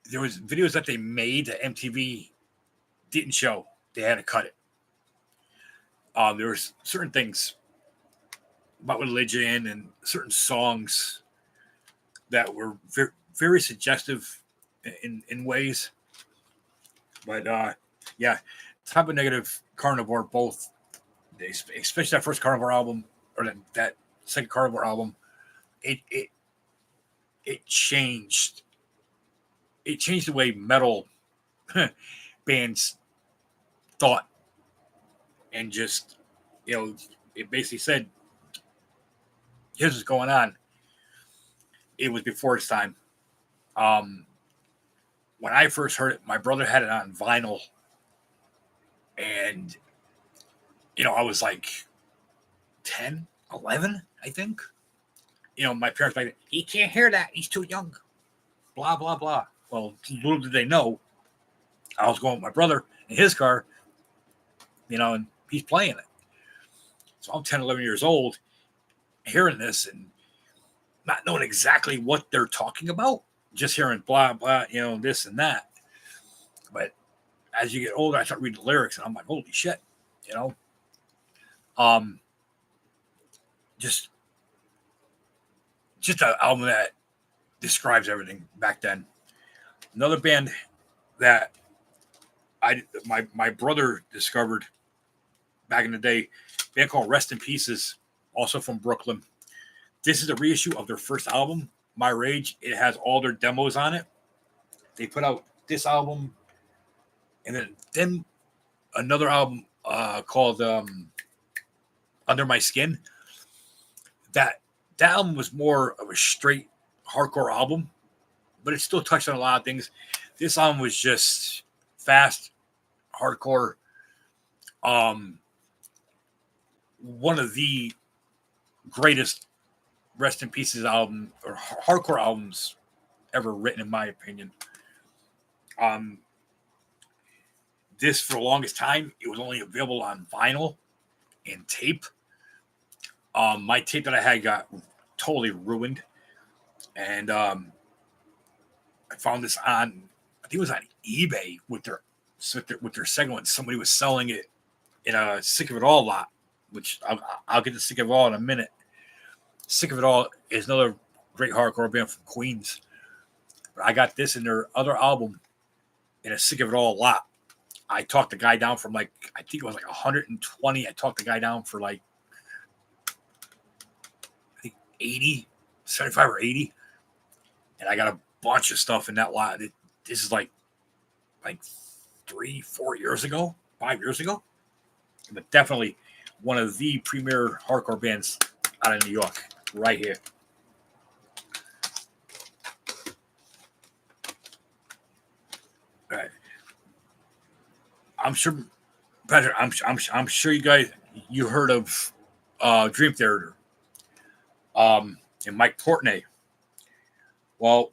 there was videos that they made that MTV didn't show. They had to cut it. There was certain things about religion and certain songs that were very, very suggestive in ways. But Type of Negative, Carnivore, both, especially that first Carnivore album or that second Carnivore album, it changed. It changed the way metal bands thought, and just it basically said, "Here's what's going on." It was before its time. When I first heard it, my brother had it on vinyl, and I was like 10, 11, I think. My parents like, he can't hear that. He's too young. Blah, blah, blah. Well, little did they know, I was going with my brother in his car, and he's playing it. So I'm 10, 11 years old, hearing this and not knowing exactly what they're talking about, just hearing blah, blah, this and that. But as you get older, I start reading the lyrics, and I'm like, holy shit, just an album that describes everything back then. Another band that my brother discovered back in the day, a band called Rest in Pieces, also from Brooklyn. This is a reissue of their first album, My Rage. It has all their demos on it. They put out this album, and then another album called Under My Skin. That album was more of a straight hardcore album, but it still touched on a lot of things. This album was just fast, hardcore. One of the greatest Rest in Pieces album or hardcore albums ever written, in my opinion. This, for the longest time, it was only available on vinyl and tape. My tape that I had got totally ruined, and I found this on, I think it was on eBay with their second one. Somebody was selling it in a Sick of It All lot, which I'll get to Sick of It All in a minute. Sick of It All is another great hardcore band from Queens. But I got this in their other album in a Sick of It All lot. I talked the guy down from I think it was 120. I talked the guy down for I think 80, 75 or 80. And I got a bunch of stuff in that lot. This is like 3-4 years ago, 5 years ago. But definitely one of the premier hardcore bands out of New York, right here. All right. I'm sure, Patrick. I'm sure you heard of Dream Theater, and Mike Portnoy. Well,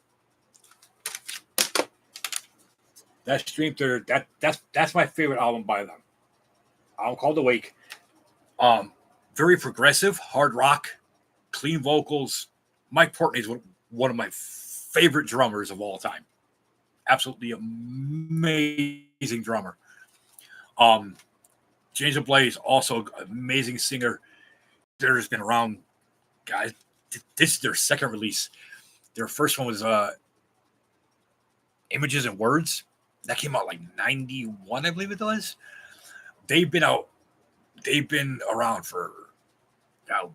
that's Dream Theater. That's my favorite album by them. Album called Awake. Um, Very progressive, hard rock, clean vocals. Mike Portnoy is one of my favorite drummers of all time. Absolutely amazing drummer. Um, James Blaze, also amazing singer. There's been around, guys. This is their second release. Their first one was Images and Words. That came out like 91, I believe it was. They've been out. They've been around for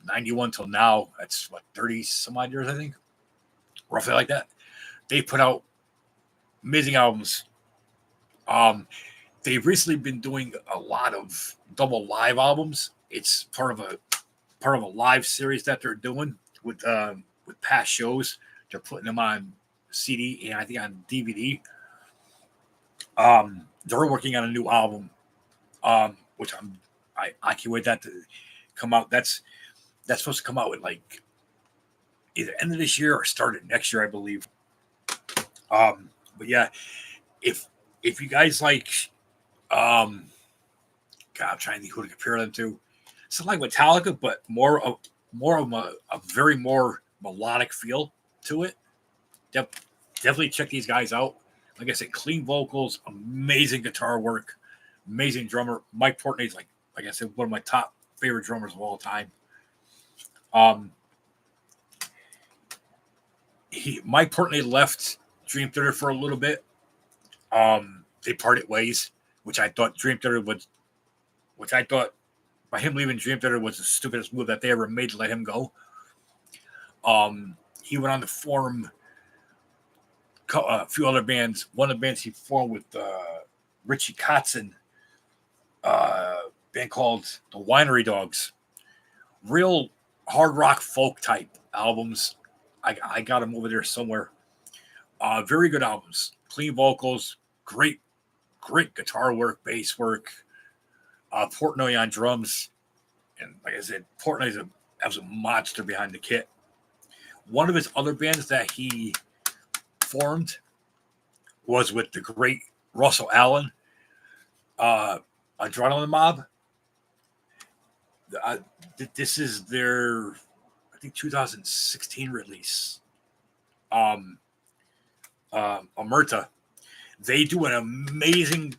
91 till now. That's what, 30 some odd years, I think, roughly like that. They put out amazing albums. They've recently been doing a lot of double live albums. It's part of a live series that they're doing with past shows. They're putting them on CD and I think on DVD. They're working on a new album, which I can't wait that to come out. That's supposed to come out with like either end of this year or start of next year, I believe. But yeah, if you guys like, God, I'm trying to think who to compare them to. Something like Metallica, but more of a very more melodic feel to it. Definitely check these guys out. Like I said, clean vocals, amazing guitar work, amazing drummer. Mike Portnoy's like I said, one of my top favorite drummers of all time. Mike Portnoy left Dream Theater for a little bit. They parted ways, which I thought by him leaving Dream Theater was the stupidest move that they ever made to let him go. He went on to form a few other bands. One of the bands he formed with Richie Kotzen, band called the Winery Dogs. Real hard rock folk type albums. I got them over there somewhere. Very good albums. Clean vocals, great guitar work, bass work. Portnoy on drums, and like I said, Portnoy's a monster behind the kit. One of his other bands that he formed was with the great Russell Allen, Adrenaline Mob. This is their, I think, 2016 release. Omerta. They do an amazing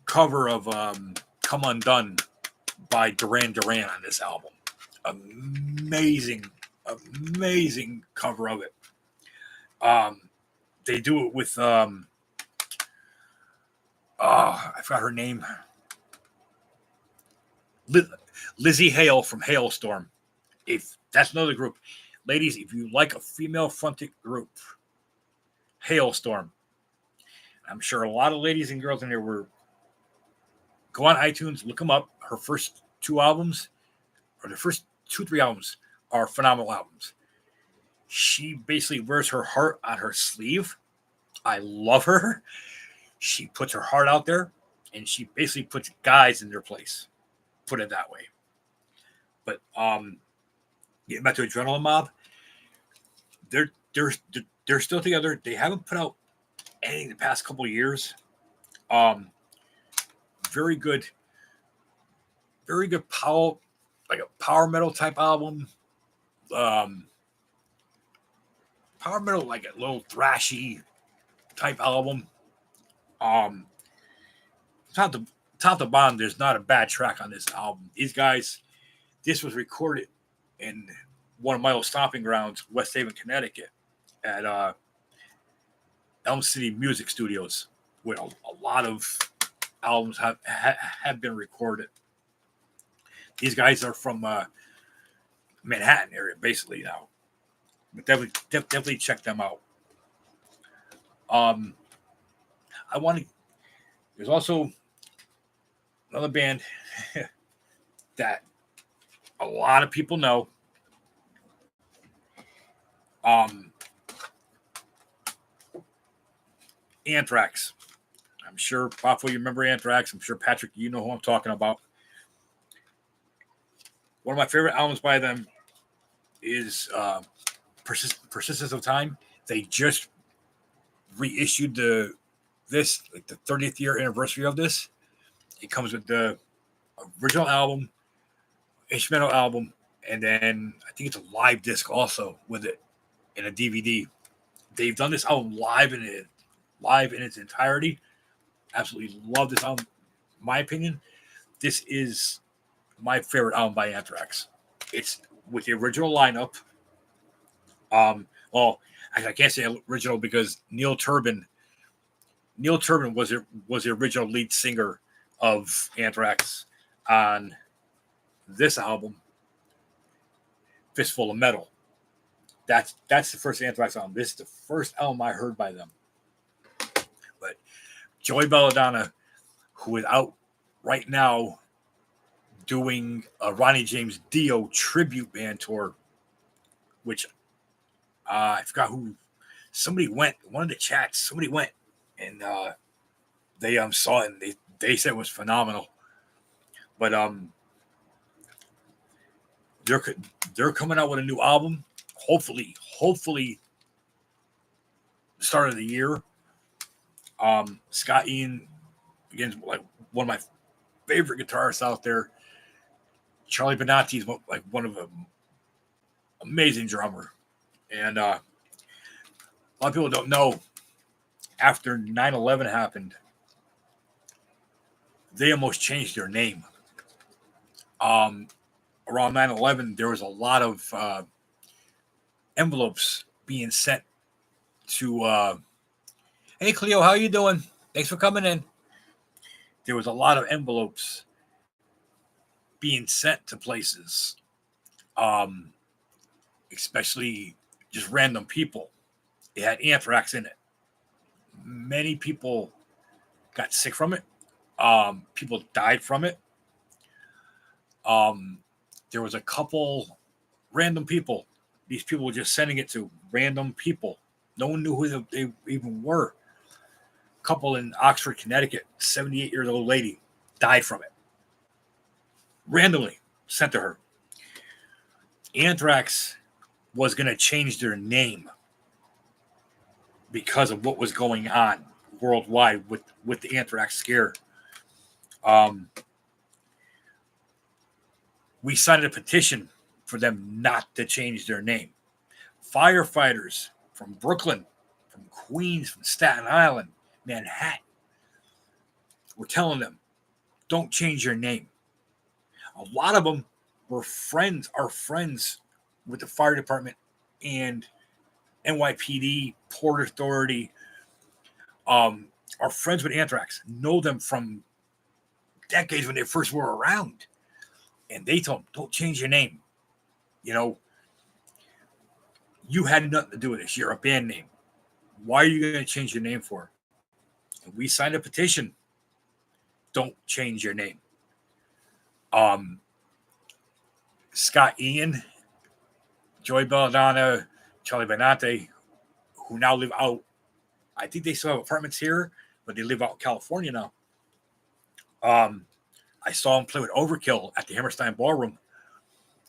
cover of Come Undone by Duran Duran on this album. Amazing cover of it. They do it with I forgot her name. Lizzie Hale from Hailstorm. If that's another group. Ladies, if you like a female fronted group, Hailstorm. I'm sure a lot of ladies and girls in there were go on iTunes, look them up. Her first two albums, or the first 2-3 albums, are phenomenal albums. She basically wears her heart on her sleeve. I love her. She puts her heart out there, and she basically puts guys in their place. Put it that way. But getting back to Adrenaline Mob, they're still together. They haven't put out anything the past couple of years. Very good power, like a power metal type album. Power metal, like a little thrashy type album. Top to bottom, there's not a bad track on this album. These guys, this was recorded in one of my old stomping grounds, West Haven, Connecticut, at Elm City Music Studios, where a lot of albums have been recorded. These guys are from Manhattan area, basically now. But definitely check them out. There's also another band that a lot of people know. Um, Anthrax. I'm sure, Poffo, you remember Anthrax. I'm sure, Patrick, you know who I'm talking about. One of my favorite albums by them is Persistence of Time. They just reissued the 30th year anniversary of this. It comes with the original album, instrumental album, and then I think it's a live disc also with it and a DVD. They've done this album live in its entirety. Absolutely love this album. My opinion, this is my favorite album by Anthrax. It's with the original lineup. Well, I can't say original because Neil Turbin was the original lead singer of Anthrax on this album, Fistful of Metal. That's the first Anthrax album. This is the first album I heard by them. But Joey Belladonna, who is out right now doing a Ronnie James Dio tribute band tour, which I forgot who. Somebody went. One of the chats. Somebody went, and they saw it, and they said it was phenomenal. But they're coming out with a new album. Hopefully, start of the year. Scott Ian, again, like one of my favorite guitarists out there. Charlie Benatti is like one of them, amazing drummer. And a lot of people don't know, after 9/11 happened, they almost changed their name. Around 9/11, there was a lot of envelopes being sent to, hey, Cleo, how you doing? Thanks for coming in. There was a lot of envelopes being sent to places, especially just random people. It had anthrax in it. Many people got sick from it. People died from it. There was a couple random people. These people were just sending it to random people. No one knew who they even were. A couple in Oxford, Connecticut, 78-year-old lady, died from it. Randomly sent to her. Anthrax was going to change their name because of what was going on worldwide with the anthrax scare. We signed a petition for them not to change their name. Firefighters from Brooklyn, from Queens, from Staten Island, Manhattan, were telling them, don't change your name. A lot of them are friends with the fire department and NYPD, Port Authority, are friends with Anthrax, know them from decades when they first were around. And they told them, don't change your name. You know, you had nothing to do with this. You're a band name. Why are you going to change your name for? And we signed a petition. Don't change your name. Scott Ian, Joey Belladonna, Charlie Benatti, who now live out. I think they still have apartments here, but they live out in California now. I saw them play with Overkill at the Hammerstein Ballroom.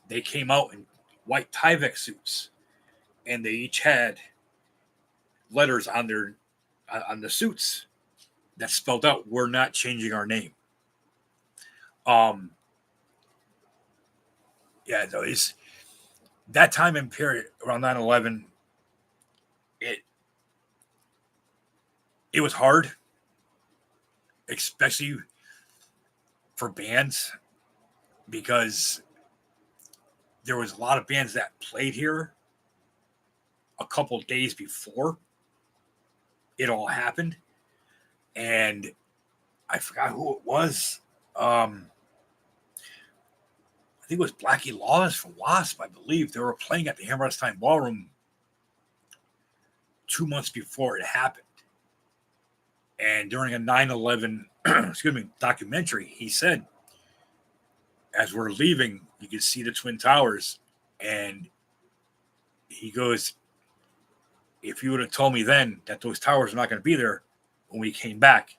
They came out in white Tyvek suits, and they each had letters on the suits that spelled out, "We're not changing our name." Yeah, so it's that time and period around 9/11. It was hard, especially for bands, because there was a lot of bands that played here a couple of days before it all happened, and I forgot who it was. I think it was Blackie Lawless from Wasp, I believe. They were playing at the Hammerstein Ballroom 2 months before it happened. And during a 9/11 documentary, he said, as we're leaving, you can see the Twin Towers. And he goes, if you would have told me then that those towers were not going to be there when we came back,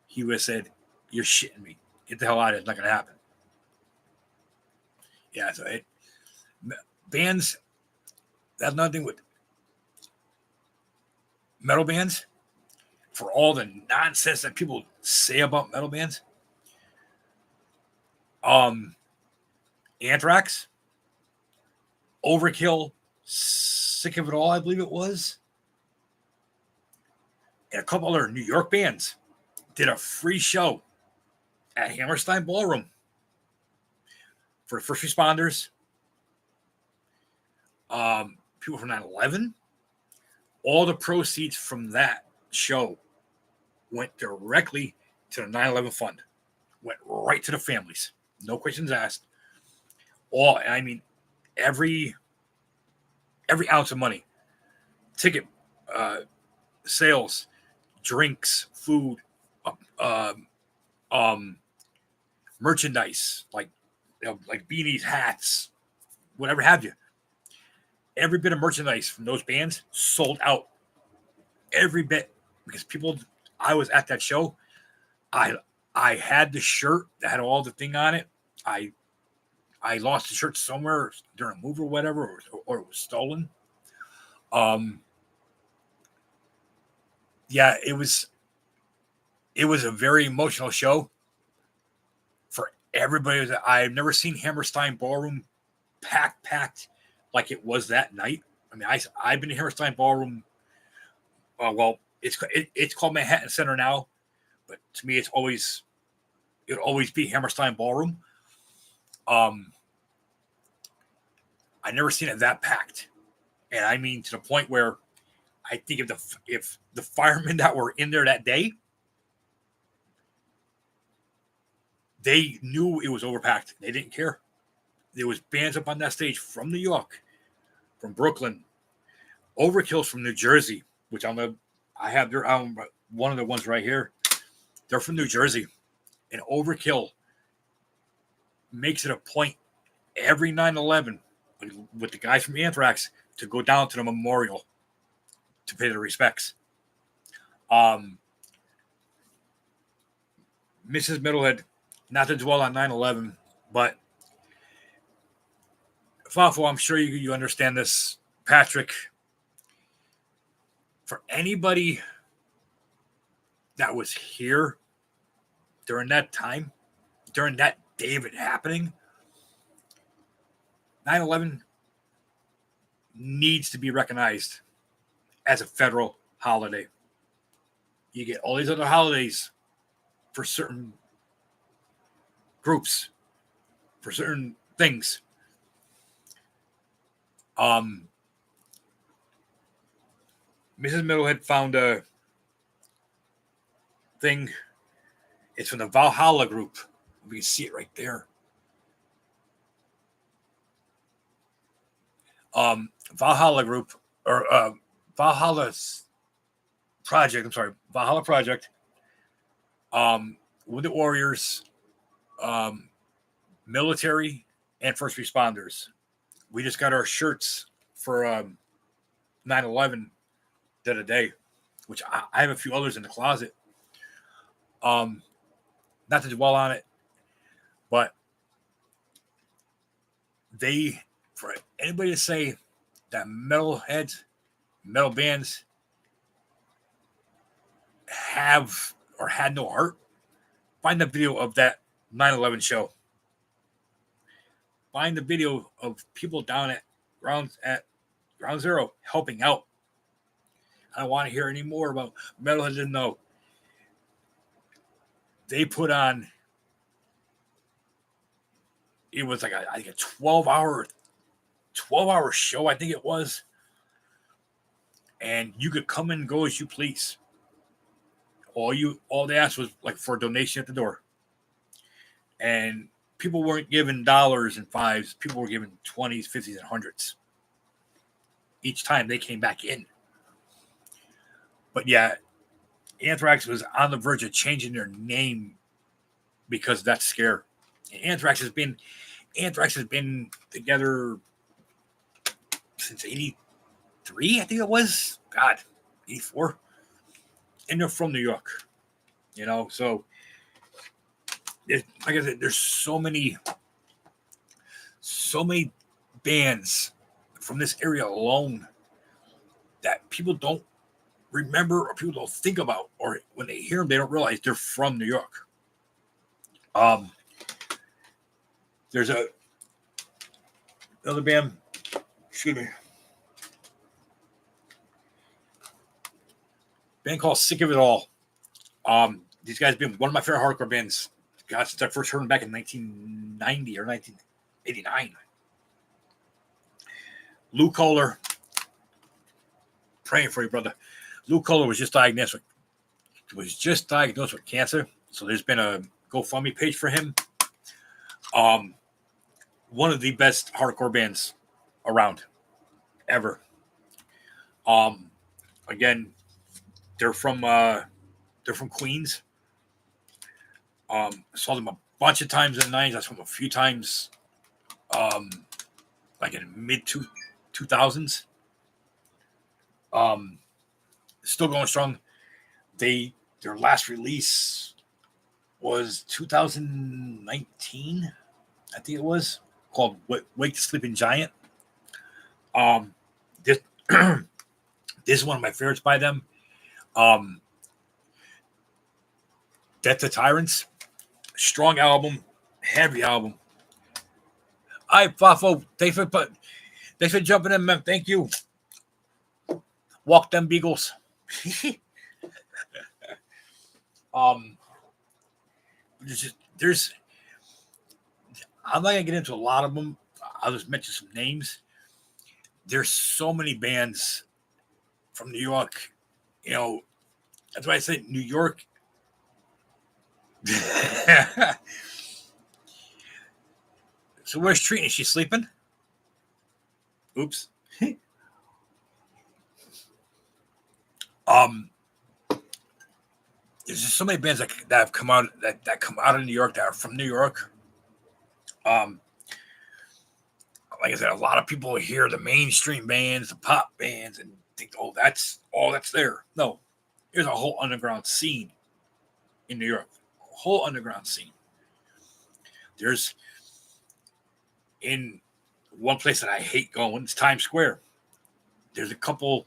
he would have said, you're shitting me. Get the hell out of it. It's not going to happen. Yeah, so bands, that's another thing with metal bands. For all the nonsense that people say about metal bands, Anthrax, Overkill, Sick of It All, I believe it was, and a couple other New York bands did a free show at Hammerstein Ballroom for first responders, people from 9/11. All the proceeds from that show went directly to the 9/11 fund. Went right to the families. No questions asked. Every ounce of money, ticket, sales, drinks, food, merchandise, like beanies, hats, whatever have you. Every bit of merchandise from those bands sold out. Every bit, because I was at that show. I had the shirt that had all the thing on it. I lost the shirt somewhere during a move or whatever, or it was stolen. Yeah, it was a very emotional show for everybody. I've never seen Hammerstein Ballroom packed like it was that night. I mean, I've been to Hammerstein Ballroom. It's called Manhattan Center now, but to me, it'll always be Hammerstein Ballroom. I never seen it that packed, and I mean to the point where I think if the firemen that were in there that day, they knew it was overpacked. They didn't care. There was bands up on that stage from New York, from Brooklyn, Overkill's from New Jersey, which I have their album, one of the ones right here. They're from New Jersey, and Overkill makes it a point every 9/11 with the guys from Anthrax to go down to the memorial to pay their respects. Mrs. Middlehead, not to dwell on 9/11, but Fafo, I'm sure you understand this, Patrick. For anybody that was here during that time, during that day of it happening, 9/11 needs to be recognized as a federal holiday. You get all these other holidays for certain groups, for certain things. Mrs. Middlehead found a thing. It's from the Valhalla group. We can see it right there. Valhalla group, or Valhalla's project. I'm sorry, Valhalla project. Wounded warriors, military, and first responders. We just got our shirts for 9/11 the other day, which I have a few others in the closet. Not to dwell on it, but for anybody to say that metalheads, metal bands have or had no heart, find the video of that 9/11 show. Find the video of people down at ground zero helping out. I don't want to hear any more about metalheads. Didn't know. They put on. It was like a 12-hour show, I think it was. And you could come and go as you please. All they asked was like for a donation at the door. And people weren't given dollars and fives. People were given 20s, 50s, and 100s each time they came back in. But yeah, Anthrax was on the verge of changing their name because of that scare. Anthrax has been together since '83, I think it was. God, '84, and they're from New York. So like I said, there's so many bands from this area alone that people don't remember or people don't think about, or when they hear them, they don't realize they're from New York. There's another band, excuse me, band called Sick of It All. These guys have been one of my favorite hardcore bands. God, since I first heard them back in 1990 or 1989. Lou Kohler, praying for you, brother. Lou Kohler was just diagnosed with cancer. So there's been a GoFundMe page for him. One of the best hardcore bands around ever. Again, they're from Queens. Saw them a bunch of times in the 90s. I saw them a few times, like in mid 2000s. Still going strong. Their last release was 2019, I think it was, called "Wake the Sleeping Giant." This this is one of my favorites by them. Death to Tyrants, strong album, heavy album. All right, Fafo, thanks for jumping in, man. Thank you. Walk them beagles. There's I'm not gonna get into a lot of them. I'll just mention some names. There's so many bands from New York. That's why I say New York. So where's Trina? Is she sleeping? Oops. There's just so many bands that have come out that come out of New York that are from New York. Like I said, a lot of people hear the mainstream bands, the pop bands, and think, "Oh, that's all that's there." No, there's a whole underground scene in New York. A whole underground scene. There's in one place that I hate going. It's Times Square. There's a couple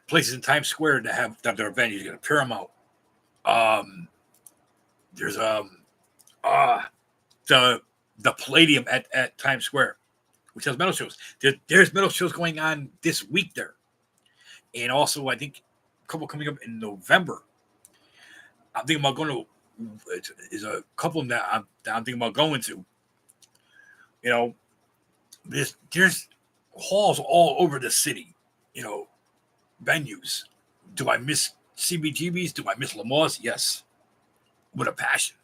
places in Times Square that have their venues. You got a Paramount. There's the Palladium at Times Square, which has metal shows. There's metal shows going on this week there, and also I think a couple coming up in November. I'm thinking about going to. Is a couple that I'm thinking about going to. There's halls all over the city. Venues. Do I miss CBGBs? Do I miss Lamore's? Yes, with a passion.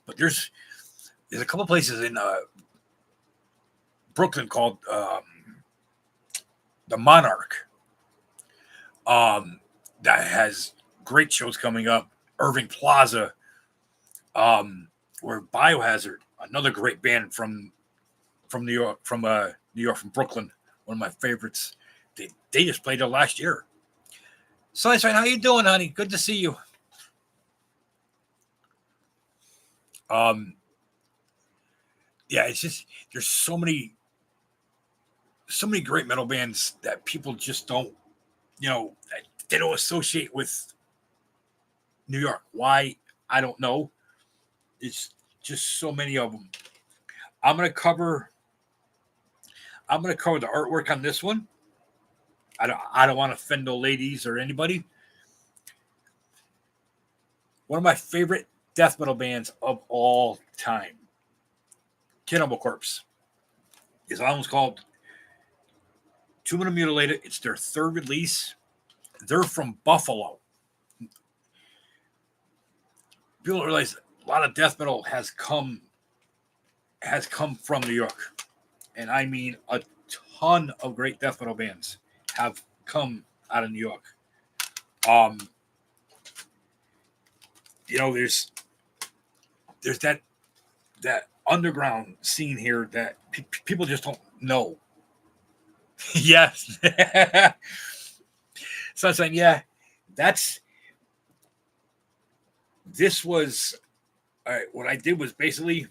But there's a couple places in Brooklyn called the Monarch that has great shows coming up. Irving Plaza, where Biohazard, another great band from New York, from Brooklyn, one of my favorites. They just played there last year. Sunshine, how you doing, honey? Good to see you. Yeah, it's just there's so many great metal bands that people just don't, they don't associate with New York. Why? I don't know. It's just so many of them. I'm gonna cover the artwork on this one. I don't want to offend no ladies or anybody. One of my favorite death metal bands of all time, Cannibal Corpse. His album's called Tomb of the Mutilated. It's their third release. They're from Buffalo. People don't realize a lot of death metal has come from New York. And I mean a ton of great death metal bands have come out of New York. There's that that underground scene here that people just don't know. Yes. So I'm saying, yeah, that's this was all right. What I did was basically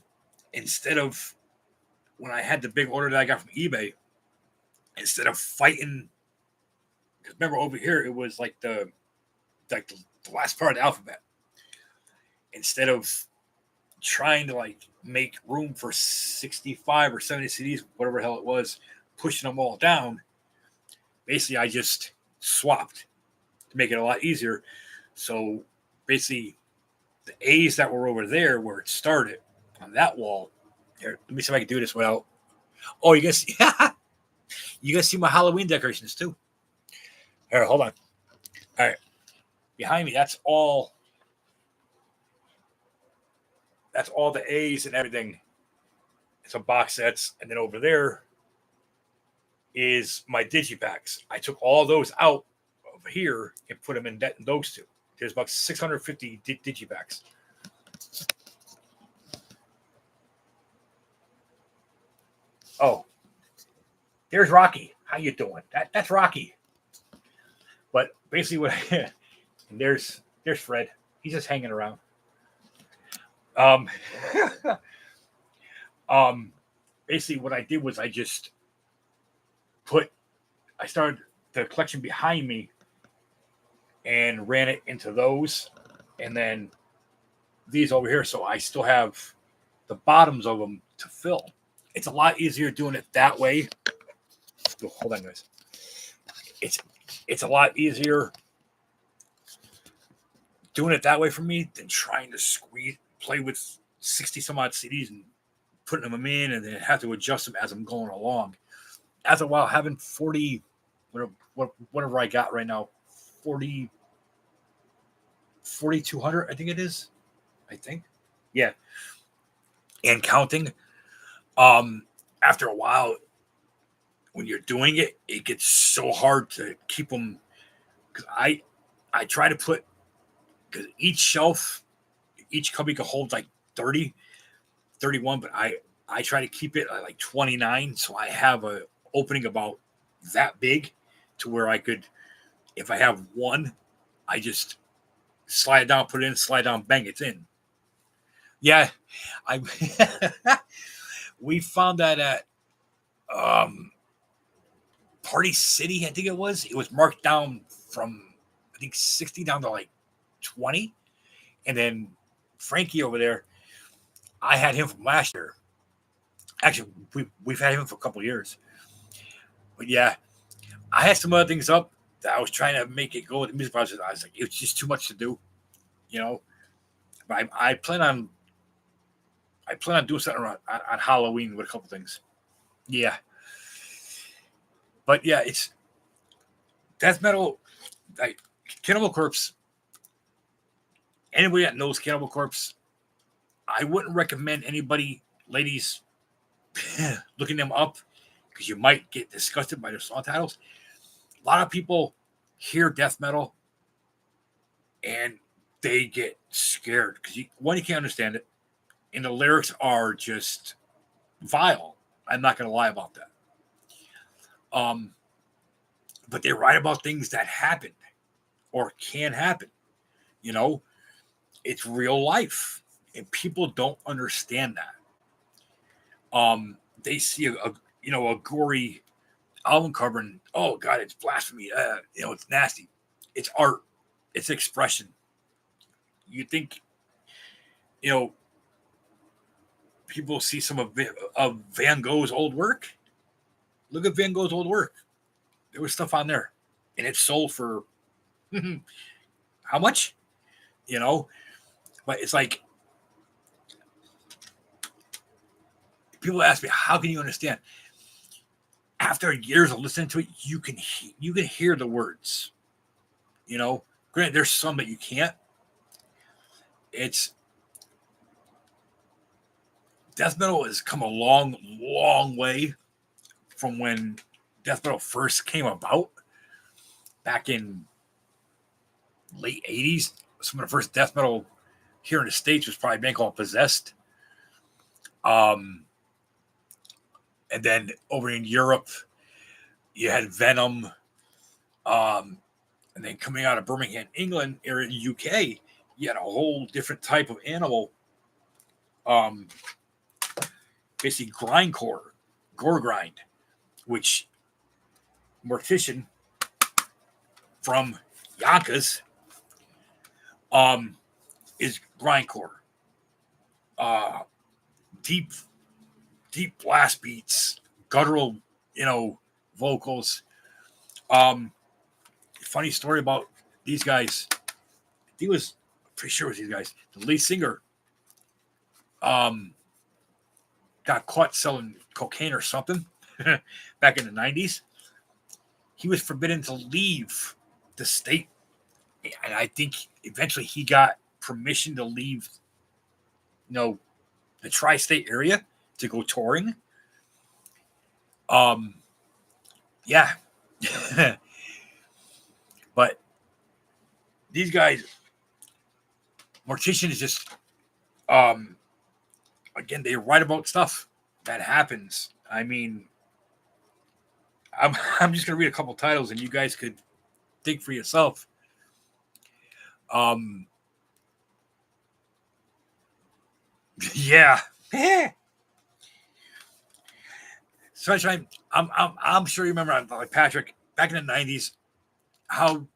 instead of when I had the big order that I got from eBay, instead of fighting, because remember over here it was like the last part of the alphabet. Instead of trying to like make room for 65 or 70 CDs, whatever the hell it was, pushing them all down, basically I just swapped to make it a lot easier. So basically the A's that were over there where it started on that wall. Here, let me see if I can do this without. Oh, you guys, you guys see my Halloween decorations too. Here, hold on. All right, behind me, that's all. That's all the A's and everything. Some box sets, and then over there is my digipacks. I took all those out of here and put them in those two. There's about 650 digipacks. Oh, there's Rocky. How you doing? That's Rocky. But basically, what I, and there's Fred. He's just hanging around. Um, um, basically, what I did was I just put. I started the collection behind me and ran it into those, and then these over here. So I still have the bottoms of them to fill. It's a lot easier doing it that way. Oh, hold on, guys. It's a lot easier doing it that way for me than trying to play with 60 some odd CDs and putting them in and then have to adjust them as I'm going along. After a while, having 40, whatever I got right now, 40, 4,200, I think it is. I think. Yeah. And counting. After a while, when you're doing it, it gets so hard to keep them. Because I try to put, because each shelf, each cubby can hold like 30, 31, but I try to keep it at like 29. So I have a opening about that big to where I could, if I have one, I just slide it down, put it in, slide down, bang, it's in. Yeah, I we found that at Party City, I think it was. It was marked down from I think 60 down to like 20. And then Frankie over there, I had him from last year. Actually, we've had him for a couple of years. But yeah, I had some other things up that I was trying to make it go with the music project. I was like, it's just too much to do, you know. But I plan on doing something on Halloween with a couple things. Yeah, but yeah, it's death metal. Like Cannibal Corpse. Anybody that knows Cannibal Corpse, I wouldn't recommend anybody, ladies, looking them up because you might get disgusted by their song titles. A lot of people hear death metal and they get scared because you can't understand it, and the lyrics are just vile. I'm not going to lie about that. But they write about things that happened or can happen. You know, it's real life, and people don't understand that. They see a gory album cover and oh god, it's blasphemy. It's nasty. It's art. It's expression. You think, people see some of Van Gogh's old work. Look at Van Gogh's old work. There was stuff on there, and it sold for how much? But it's like people ask me, how can you understand? After years of listening to it, you can hear the words. Granted, there's some that you can't. It's death metal has come a long, long way from when death metal first came about back in late 80s. Some of the first death metal here in the States was probably a band called Possessed. Um, and then over in Europe, you had Venom. And then coming out of Birmingham, England, or in the UK, you had a whole different type of animal. Basically grindcore, gore grind, which Mortician from Yonkers is grindcore. Uh, deep, deep blast beats, guttural, vocals. Funny story about these guys. He was pretty sure it was these guys. The lead singer got caught selling cocaine or something back in the 90s. He was forbidden to leave the state. And I think eventually he got permission to leave, the tri-state area to go touring. Yeah. But these guys, Mortician is just, again, they write about stuff that happens. I mean, I'm just gonna read a couple titles, and you guys could think for yourself. Yeah. Sunshine. I'm sure you remember, like Patrick, back in the 90s, how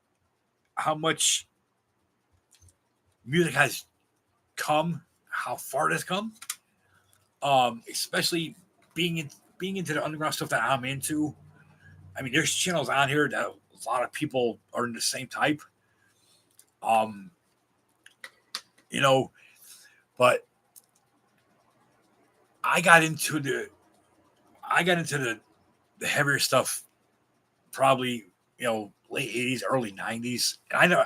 much music has come, how far it has come. Especially being into the underground stuff that I'm into. I mean, there's channels on here that a lot of people are in the same type. But I got into the heavier stuff probably, late 80s, early 90s. And I know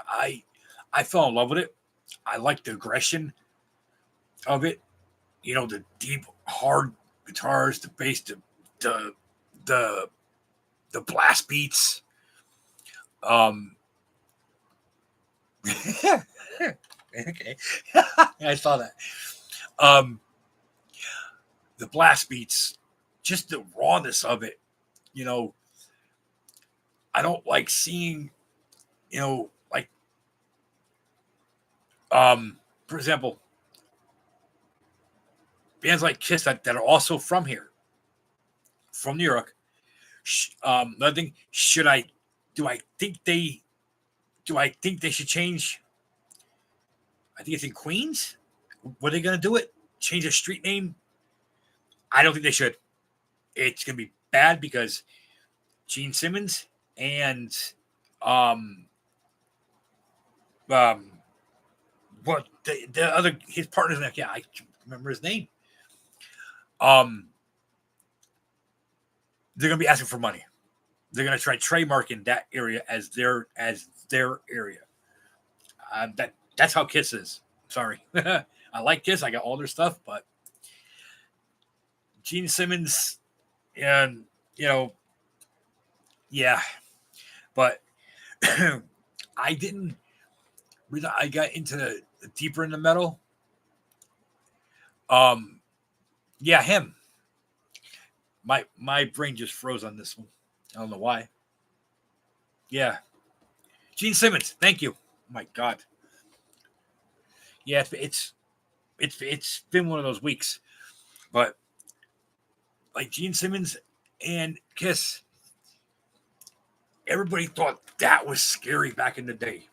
I fell in love with it. I liked the aggression of it. The deep, hard guitars, the bass, the blast beats. Okay. I saw that. The blast beats, just the rawness of it. I don't like seeing, like, for example, bands like Kiss that are also from here, from New York. Another thing, do I think they should change? I think it's in Queens. Were they going to do it? Change a street name? I don't think they should. It's going to be bad because Gene Simmons and what the other, his partners, I can't remember his name. They're going to be asking for money. They're going to try trademarking that area as their area. That's how Kiss is. Sorry. I like Kiss. I got all their stuff, but Gene Simmons and, yeah. But I didn't really, I got into the deeper in the metal. Yeah, him. My brain just froze on this one. I don't know why. Yeah. Gene Simmons. Thank you. Oh my God. Yeah, it's been one of those weeks. But like Gene Simmons and Kiss, everybody thought that was scary back in the day.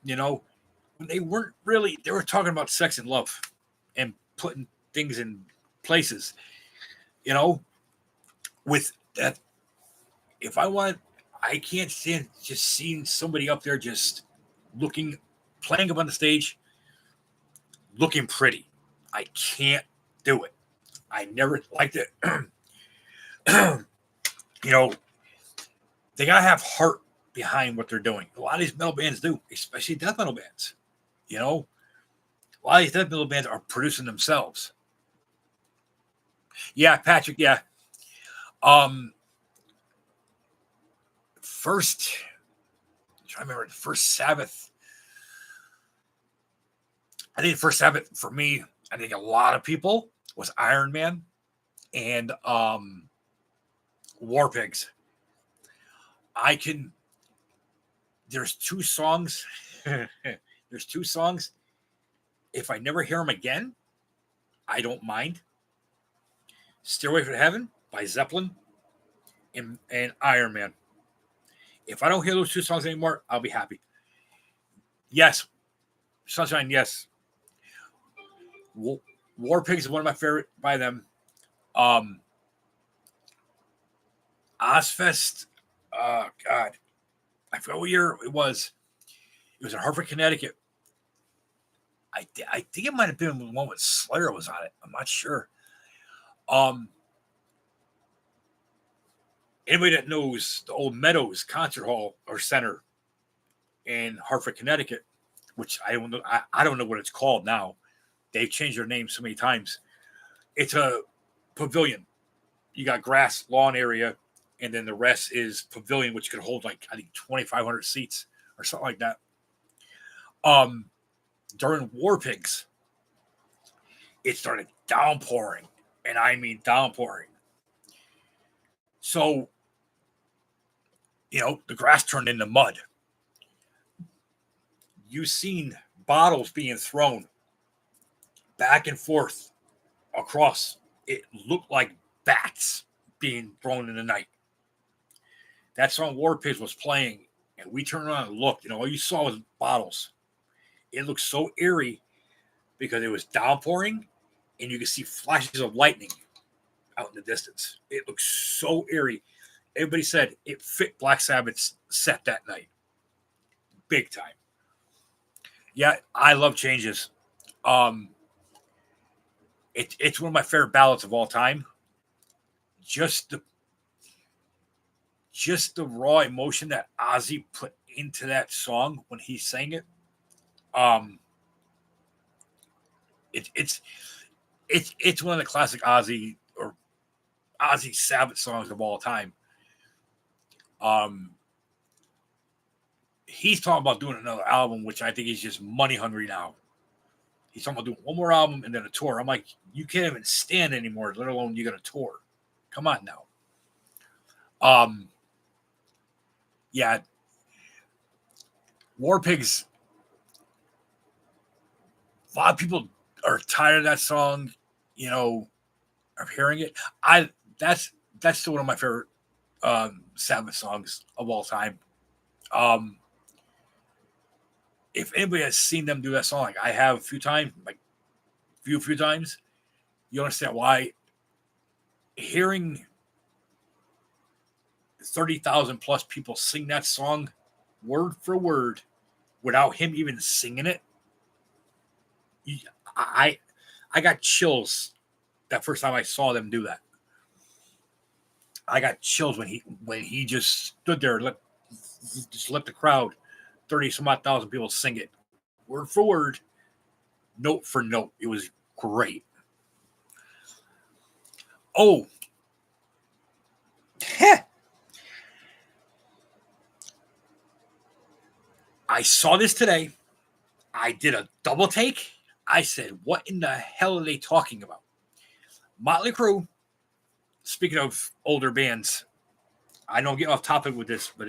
When they weren't really, they were talking about sex and love and putting things in places. With that, if I can't stand just seeing somebody up there just playing up on the stage, looking pretty. I can't do it. I never liked it. They gotta have heart behind what they're doing. A lot of these metal bands do, especially death metal bands. A lot of these death metal bands are producing themselves. Yeah, Patrick. Yeah. First, I'm trying to remember the first Sabbath. I think the first Sabbath for me, I think a lot of people was Iron Man and War Pigs. There's two songs. There's two songs. If I never hear them again, I don't mind. Stairway to Heaven by Zeppelin and Iron Man. If I don't hear those two songs anymore, I'll be happy. Yes. Sunshine, yes. War Pigs is one of my favorite by them. Ozfest, God, I forgot what year it was. It was in Hartford, Connecticut. I think it might have been the one with Slayer was on it. I'm not sure. Anybody that knows the old Meadows Concert Hall or Center in Hartford, Connecticut, which I don't know, I don't know what it's called now. They've changed their name so many times. It's a pavilion. You got grass, lawn area, and then the rest is pavilion, which could hold like I think 2,500 seats or something like that. During War Pigs, it started downpouring, and I mean downpouring. So, the grass turned into mud. You've seen bottles being thrown back and forth across. It looked like bats being thrown in the night. That song War Pigs was playing, and we turned around and looked. All you saw was bottles. It looked so eerie because it was downpouring, and you could see flashes of lightning out in the distance. It looked so eerie. Everybody said it fit Black Sabbath's set that night. Big time. Yeah, I love Changes. It's one of my favorite ballads of all time. Just the raw emotion that Ozzy put into that song when he sang it. It's one of the classic Ozzy or Ozzy Sabbath songs of all time. He's talking about doing another album, which I think he's just money hungry now. He's talking about doing one more album and then a tour. I'm like, you can't even stand anymore, let alone you got a tour. Come on now. Yeah. War Pigs. A lot of people are tired of that song, of hearing it. That's still one of my favorite Sabbath songs of all time. If anybody has seen them do that song, like I have a few times, few times, you understand why hearing 30,000 plus people sing that song word for word without him even singing it. I got chills that first time I saw them do that. I got chills when he just stood there and let the crowd, 30 some odd thousand people sing it word for word, note for note. It was great. Oh, I saw this today. I did a double take. I said, what in the hell are they talking about? Motley Crue, speaking of older bands, I don't get off topic with this, but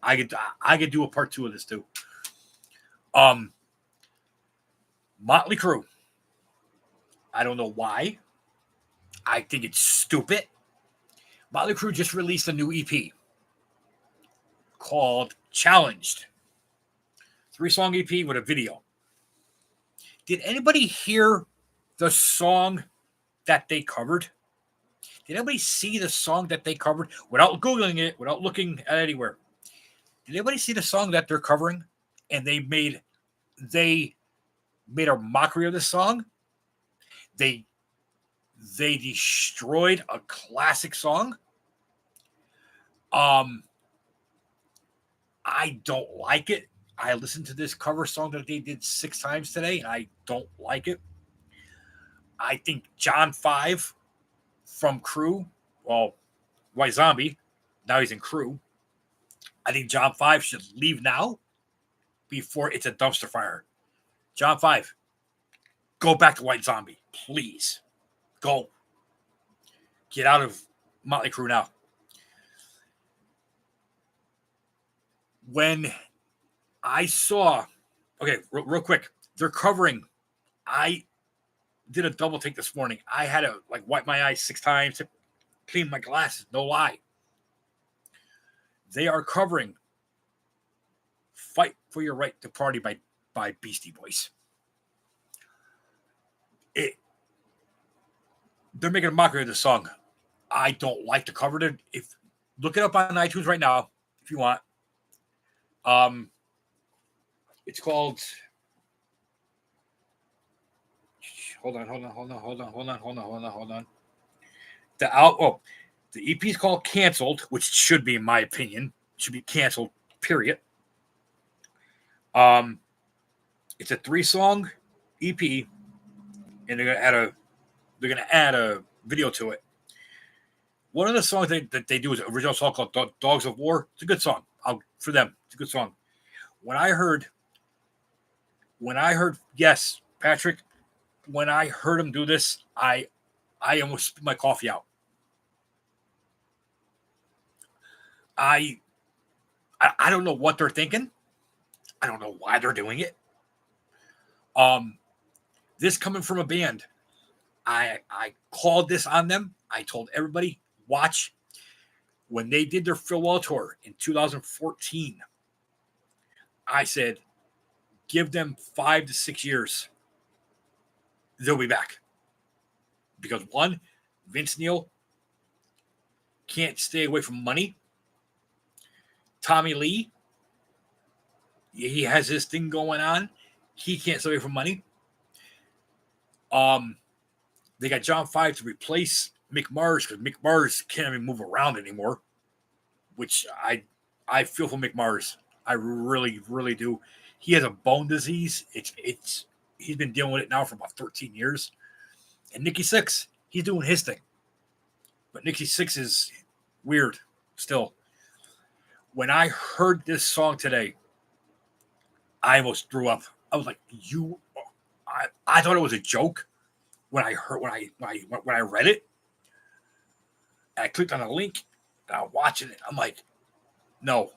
I could do a part 2 of this too. Motley Crue. I don't know why. I think it's stupid. Motley Crue just released a new EP called Challenged. 3-song EP with a video. Did anybody hear the song that they covered? Did anybody see the song that they covered without Googling it, without looking at anywhere? Did anybody see the song that they're covering? And they made a mockery of the song. They destroyed a classic song. I don't like it. I listened to this cover song that they did 6 times today, and I don't like it. I think John 5 from Crew, well, White Zombie, now he's in Crew. I think John 5 should leave now before it's a dumpster fire. John 5, go back to White Zombie, please. Go. Get out of Motley Crue now. When I saw, okay, real quick, they're covering. I did a double take this morning. I had to wipe my eyes 6 times to clean my glasses. No lie. They are covering "Fight for Your Right to Party" by Beastie Boys. They're making a mockery of the song. I don't like to cover it. If look it up on iTunes right now if you want. It's called. Hold on. The EP is called "Canceled," which should be, in my opinion, should be canceled. Period. It's a 3-song EP, and they're gonna add a video to it. One of the songs that they do is an original song called "Dogs of War." It's a good song. For them, it's a good song. When I heard, yes, Patrick, when I heard him do this, I almost spit my coffee out. I don't know what they're thinking. I don't know why they're doing it. This coming from a band, I called this on them. I told everybody, watch. When they did their farewell tour in 2014, I said, give them 5 to 6 years. They'll be back. Because one, Vince Neil can't stay away from money. Tommy Lee, he has his thing going on. He can't stay away from money. They got John Five to replace Mick Mars because Mick Mars can't even move around anymore, which I feel for Mick Mars. I really, really do. He has a bone disease. He's been dealing with it now for about 13 years. And Nikki Sixx, he's doing his thing. But Nikki Sixx is weird still. When I heard this song today, I almost threw up. I was like, I thought it was a joke when I read it. And I clicked on a link and I'm watching it. I'm like, no.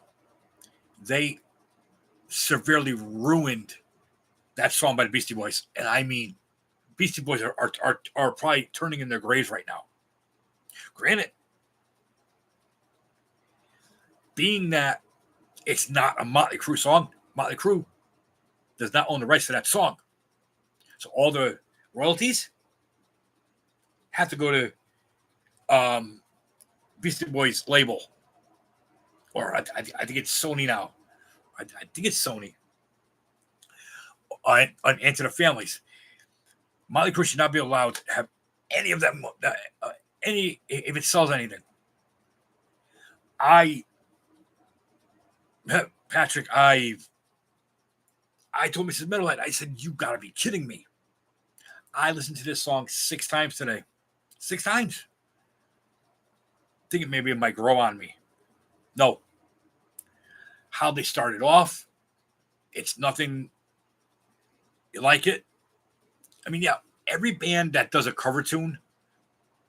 They severely ruined that song by the Beastie Boys. And I mean, Beastie Boys are probably turning in their graves right now. Granted, being that it's not a Motley Crue song, Motley Crue does not own the rights to that song. So all the royalties have to go to Beastie Boys label. Or I think it's Sony now. I think it's Sony. And to the families. Motley Crue should not be allowed to have any of that, if it sells anything. Patrick, I told Mrs. Metalhead, I said, you got to be kidding me. I listened to this song 6 times today. 6 times. Thinking maybe it might grow on me. No. How they started off, it's nothing like it. I mean, yeah, every band that does a cover tune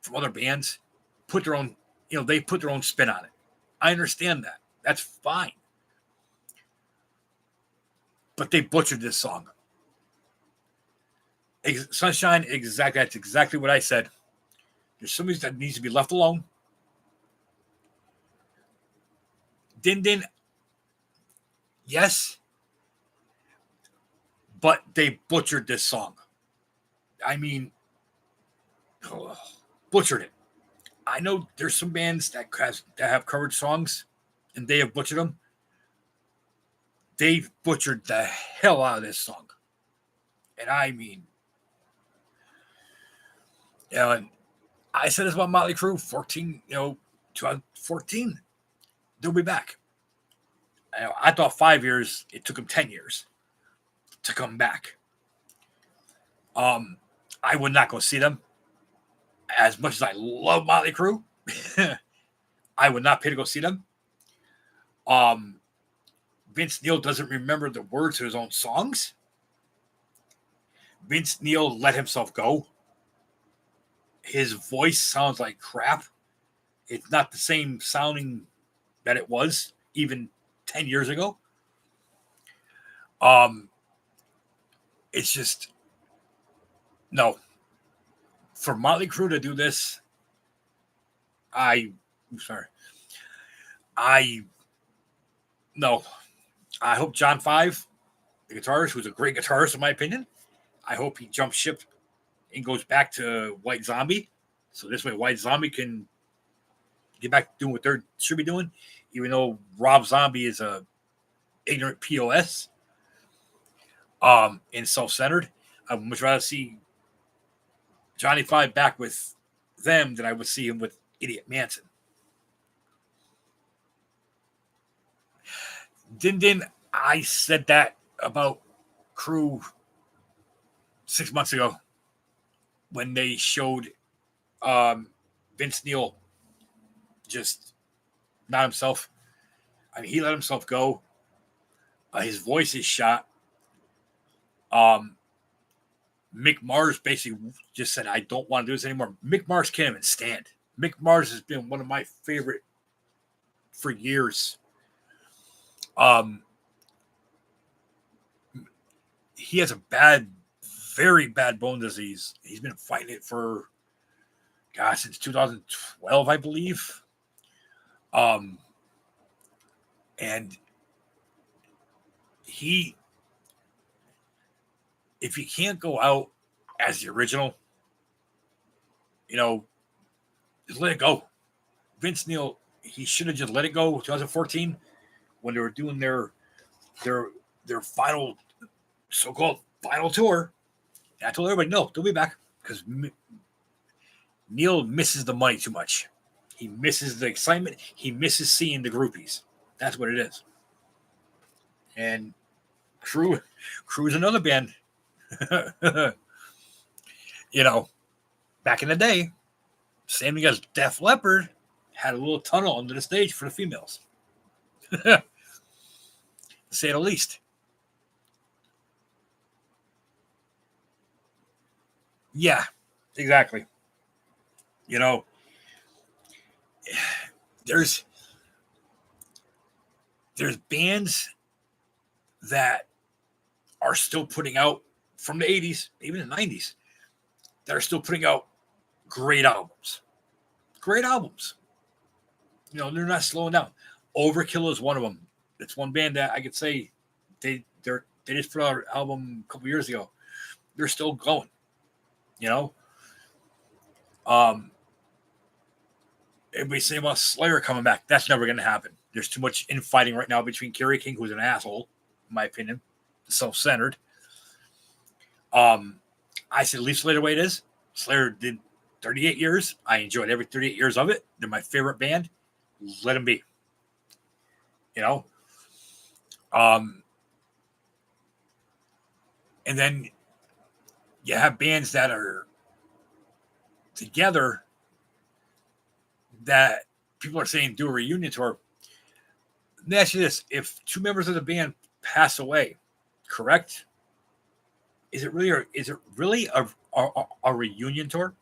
from other bands put their own, they put their own spin on it. I understand that. That's fine. But they butchered this song. Sunshine, that's exactly what I said. There's somebody that needs to be left alone. Din Din, yes, but they butchered this song. I mean, butchered it. I know there's some bands that have covered songs, and they have butchered them. They've butchered the hell out of this song. And I mean, and I said this about Motley Crue, 2014. They'll be back. I thought 5 years. It took them 10 years to come back. I would not go see them. As much as I love Motley Crue, I would not pay to go see them. Vince Neil doesn't remember the words to his own songs. Vince Neil let himself go. his voice sounds like crap. It's not the same sounding that it was even 10 years ago. It's just no. For Motley Crue to do this, I'm sorry. I no. I hope John Five, the guitarist, who's a great guitarist in my opinion, I hope he jumps ship and goes back to White Zombie. So this way White Zombie can get back to doing what they should be doing, even though Rob Zombie is a ignorant POS and self-centered. I would much rather see Johnny Five back with them than I would see him with Idiot Manson. Didn't I said that about Crew 6 months ago when they showed Vince Neil just not himself. I mean, he let himself go. His voice is shot. Mick Mars basically just said, I don't want to do this anymore. Mick Mars can't even stand. Mick Mars has been one of my favorite for years. He has a very bad bone disease. He's been fighting it for, since 2012, I believe. And if you can't go out as the original, just let it go. Vince Neil, he should have just let it go. 2014, when they were doing their final, so-called final tour. And I told everybody, no, don't be back, because Neil misses the money too much. He misses the excitement. He misses seeing the groupies. That's what it is. And Crew's another band. Back in the day, same thing as Def Leppard had a little tunnel under the stage for the females. To say the least. Yeah, exactly. There's bands that are still putting out from the 80s, even the 90s, that are still putting out great albums. Great albums. They're not slowing down. Overkill is one of them. It's one band that I could say they just put out an album a couple years ago. They're still going. Everybody's saying about Slayer coming back. That's never going to happen. There's too much infighting right now between Kerry King, who's an asshole, in my opinion, self-centered. I said leave Slayer the way it is. Slayer did 38 years. I enjoyed every 38 years of it. They're my favorite band. Let them be. And then you have bands that are together that people are saying do a reunion tour. Let me ask you this. If two members of the band pass away, correct? Is it really a reunion tour?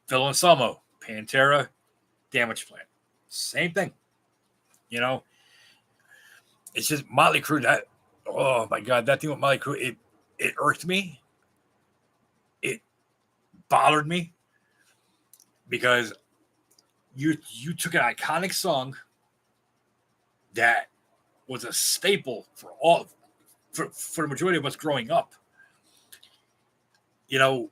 Phil Anselmo, Pantera, Damage Plan. Same thing. It's just Motley Crue. That, oh my God, that thing with Motley Crue, it irked me. It bothered me because you took an iconic song that was a staple for the majority of us growing up, and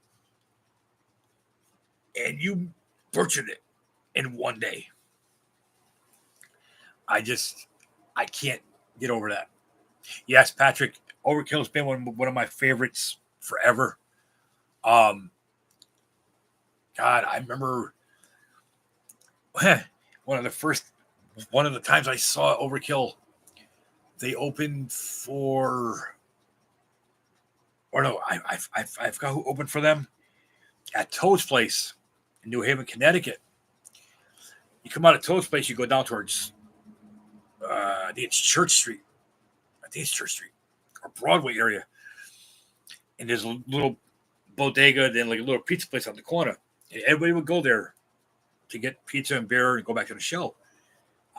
you butchered it in one day. I can't get over that. Yes, Patrick, Overkill's been one of my favorites forever. God, I remember one of the times I saw Overkill, they opened for, or no, I forgot who opened for them at Toad's Place in New Haven, Connecticut. You come out of Toad's Place, you go down towards, I think it's Church Street. Or Broadway area. And there's a little bodega, then like a little pizza place on the corner. And everybody would go there to get pizza and beer and go back to the show.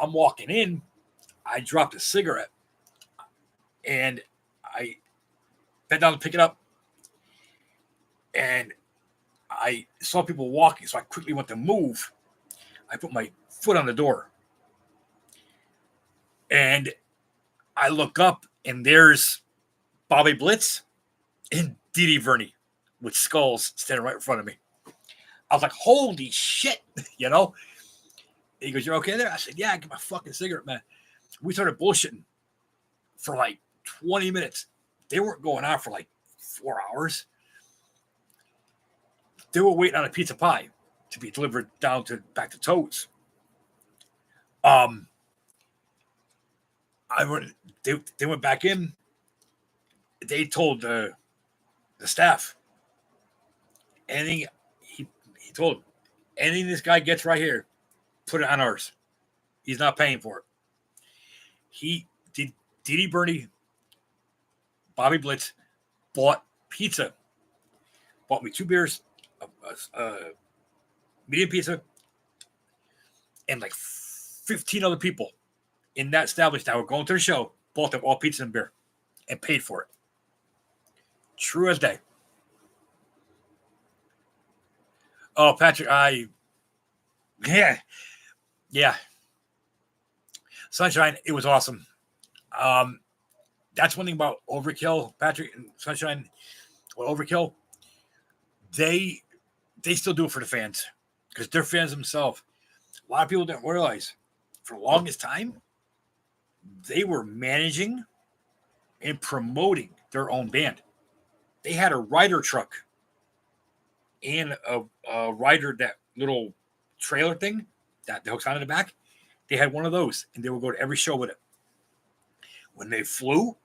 I'm walking in, I dropped a cigarette, and I bent down to pick it up, and I saw people walking, so I quickly went to move. I put my foot on the door, and I look up, and there's Bobby Blitz and Dee Dee Verney with skulls standing right in front of me. I was like, holy shit, you know? He goes, you're okay there? I said, yeah, get my fucking cigarette, man. We started bullshitting for like 20 minutes. They weren't going on for like 4 hours. They were waiting on a pizza pie to be delivered down to back to Toads. They went back in. They told the staff, anything he told them, anything this guy gets right here, put it on ours. He's not paying for it. He did. Dee Dee Verney, Bobby Blitz bought pizza. Bought me 2 beers, medium pizza, and like 15 other people in that establishment that were going to the show bought them all pizza and beer and paid for it. True as day. Oh, Patrick, yeah. Sunshine, it was awesome. That's one thing about Overkill, Patrick and Sunshine. Well, Overkill, they still do it for the fans because they're fans themselves. A lot of people didn't realize for the longest time they were managing and promoting their own band. They had a rider truck and a rider, that little trailer thing that hooks onto the back. They had one of those, and they would go to every show with it. When they flew,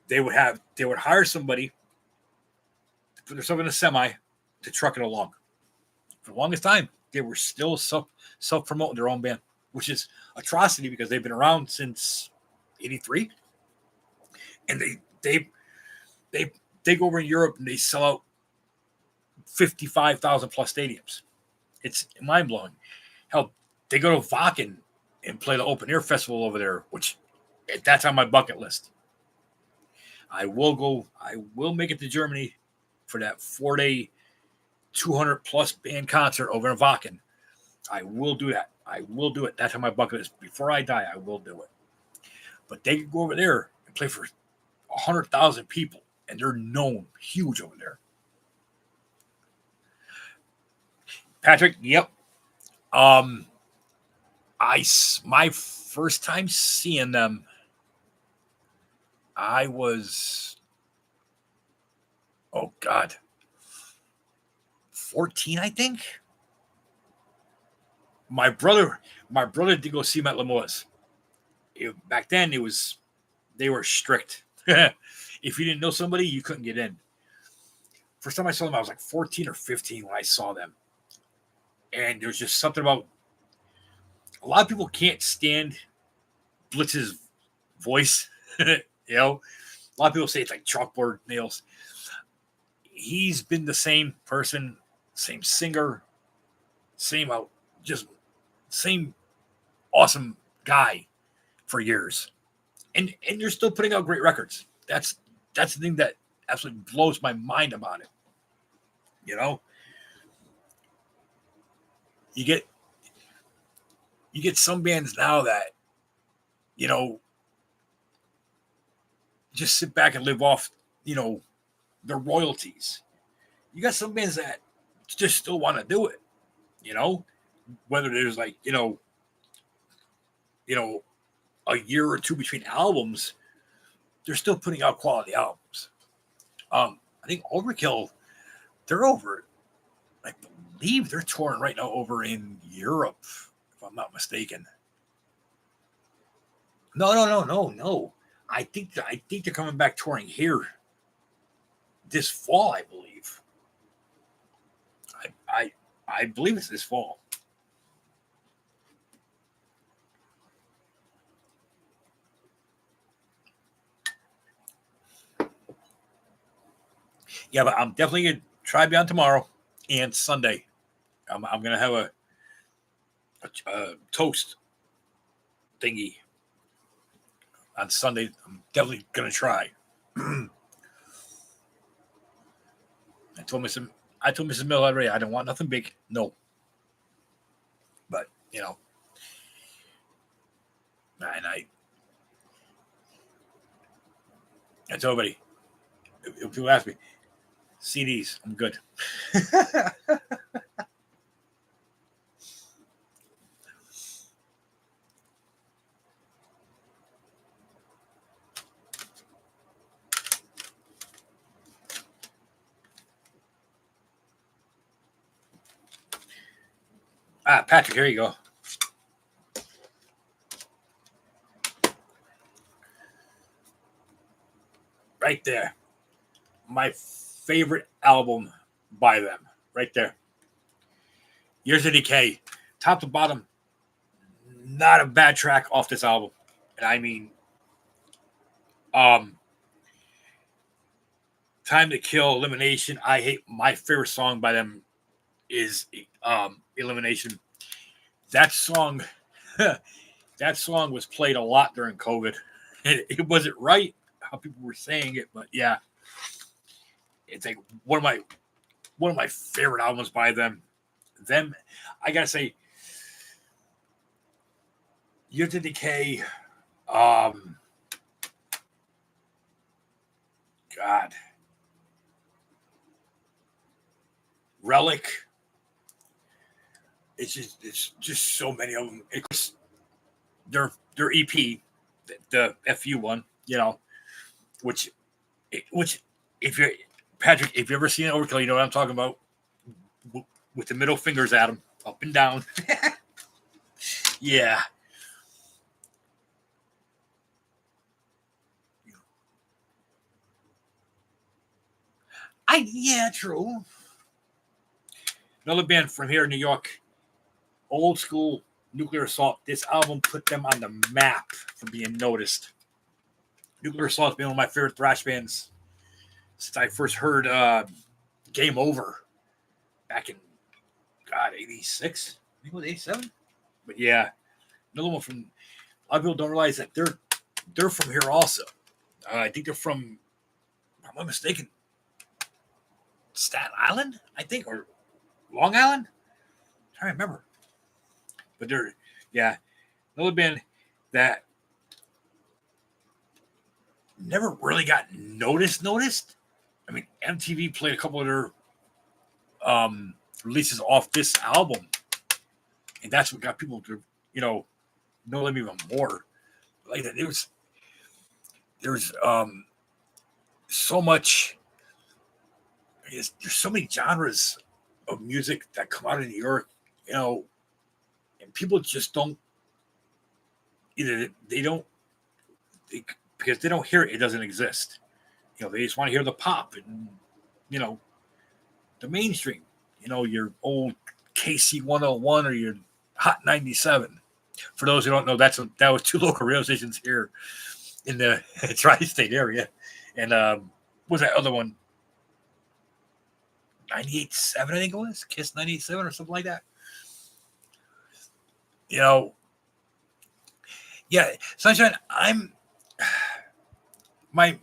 they would hire somebody to put themselves in a semi to truck it along. For the longest time, they were still self-promoting their own band, which is atrocity because they've been around since '83, and they go over in Europe and they sell out 55,000 plus stadiums. It's mind blowing. Hell, they go to Wacken and play the open air festival over there, which that's on my bucket list. I will go. I will make it to Germany for that 4-day, 200 plus band concert over in Wacken. I will do that. I will do it. That's on my bucket list. Before I die, I will do it. But they can go over there and play for 100,000 people, and they're known huge over there. Patrick, yep. My first time seeing them, I was, 14, I think. My brother did go see them at Lamoille's. Back then, they were strict. If you didn't know somebody, you couldn't get in. First time I saw them, I was like 14 or 15 when I saw them. And there's just something about, a lot of people can't stand Blitz's voice. A lot of people say it's like chalkboard nails. He's been the same person, same singer, same awesome guy for years. And you're still putting out great records. That's the thing that absolutely blows my mind about it. You get some bands now that, just sit back and live off, their royalties. You got some bands that just still want to do it, whether there's like, a year or two between albums, they're still putting out quality albums. I think Overkill, they're over, I believe they're touring right now over in Europe, if I'm not mistaken. No. I think they're coming back touring here this fall, I believe. I believe it's this fall. Yeah, but I'm definitely gonna try Beyond tomorrow and Sunday. I'm gonna have a toast thingy on Sunday. I'm definitely gonna try. I told Mrs. I told Mrs. Miller already I don't want nothing big. No, but and I told everybody if people ask me CDs, I'm good. Patrick, here you go. Right there. My favorite album by them. Right there. Years of Decay. Top to bottom. Not a bad track off this album. And I mean, um, Time to Kill, Elimination. I hate my favorite song by them is Elimination. That song that song was played a lot during COVID. It wasn't right how people were saying it, but yeah. It's like one of my favorite albums by them. Them, I gotta say, Year to Decay. God, Relic. It's just so many of them. It's their EP, the FU one, which if you're Patrick, if you ever seen Overkill, you know what I'm talking about. With the middle fingers at them, up and down. Yeah. Yeah, true. Another band from here in New York, old school Nuclear Assault. This album put them on the map for being noticed. Nuclear Assault has been one of my favorite thrash bands since I first heard Game Over back in God '86. I think it was '87. But yeah, another one from. A lot of people don't realize that they're from here also. I think they're from. Am I mistaken? Staten Island, I think, or Long Island. I'm trying to remember. But yeah, another band that never really got noticed. I mean, MTV played a couple of their releases off this album, and that's what got people to know them even more. Like that, there's so much. There's so many genres of music that come out of New York, and people just don't either. They don't because they don't hear it. It doesn't exist. They just want to hear the pop and you know the mainstream. Your old KC 101 or your Hot 97. For those who don't know, that was two local radio stations here in the tri-state area. And what was that other one? 98.7, I think it was. Kiss 98.7 or something like that. Yeah, Sunshine, my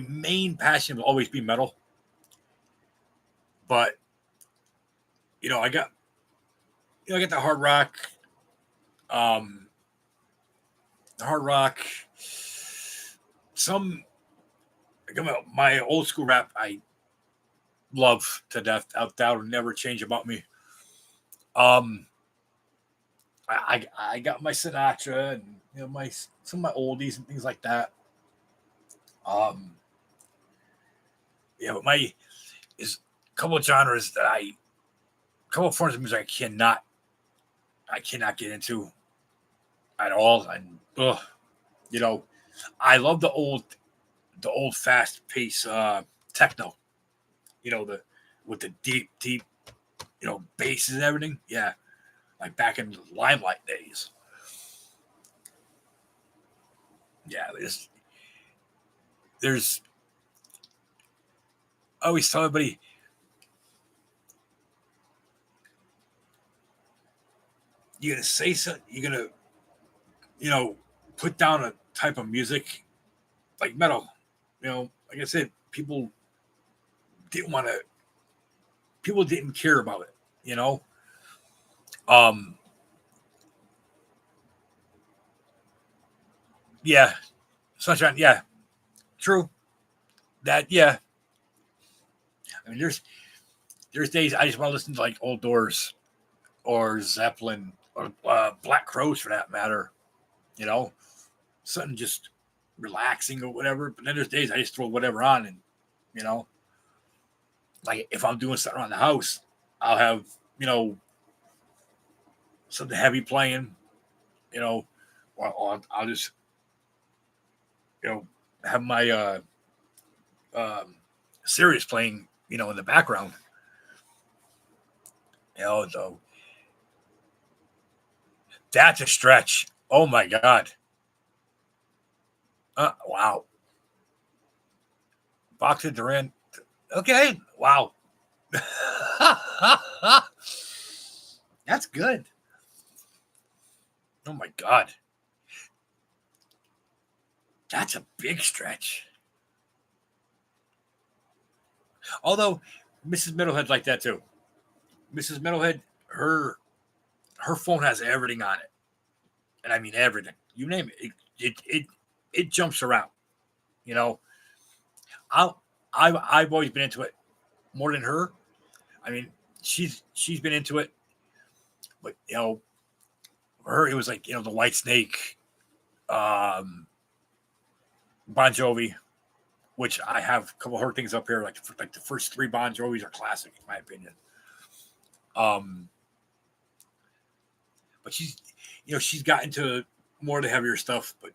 main passion will always be metal. But I got the hard rock. The hard rock. My old school rap I love to death. That will never change about me. I got my Sinatra and some of my oldies and things like that. But my is a couple of genres that a couple of forms of music I cannot get into at all. And I love the old fast pace techno. With the deep basses and everything. Yeah, like back in the Limelight days. Yeah, there's I always tell everybody, you're gonna say something, you're gonna, you know, put down a type of music like metal. Like I said, didn't want to, people didn't care about it. You know, um, yeah, sunshine, yeah, true. That, yeah. I mean, there's days I just want to listen to like Old Doors or Zeppelin or Black Crows for that matter. You know, something just relaxing or whatever. But then there's days I just throw whatever on, and you know, like if I'm doing something around the house, I'll have you know something heavy playing. You know, or I'll just you know have my um, Sirius playing. In the background. So that's a stretch. Oh my god. Wow. Boxer Duran. Okay. Wow. That's good. Oh my god. That's a big stretch. Although Mrs. Middlehead's like that too. Mrs. Middlehead, her phone has everything on it, and I mean everything. You name it, it jumps around. You know, I I've always been into it more than her. I mean, she's been into it, but for her it was like the White Snake, um, Bon Jovi, which I have a couple of her things up here. Like the first three Bon Jovis are classic in my opinion. Um, but she's got into more of the heavier stuff. But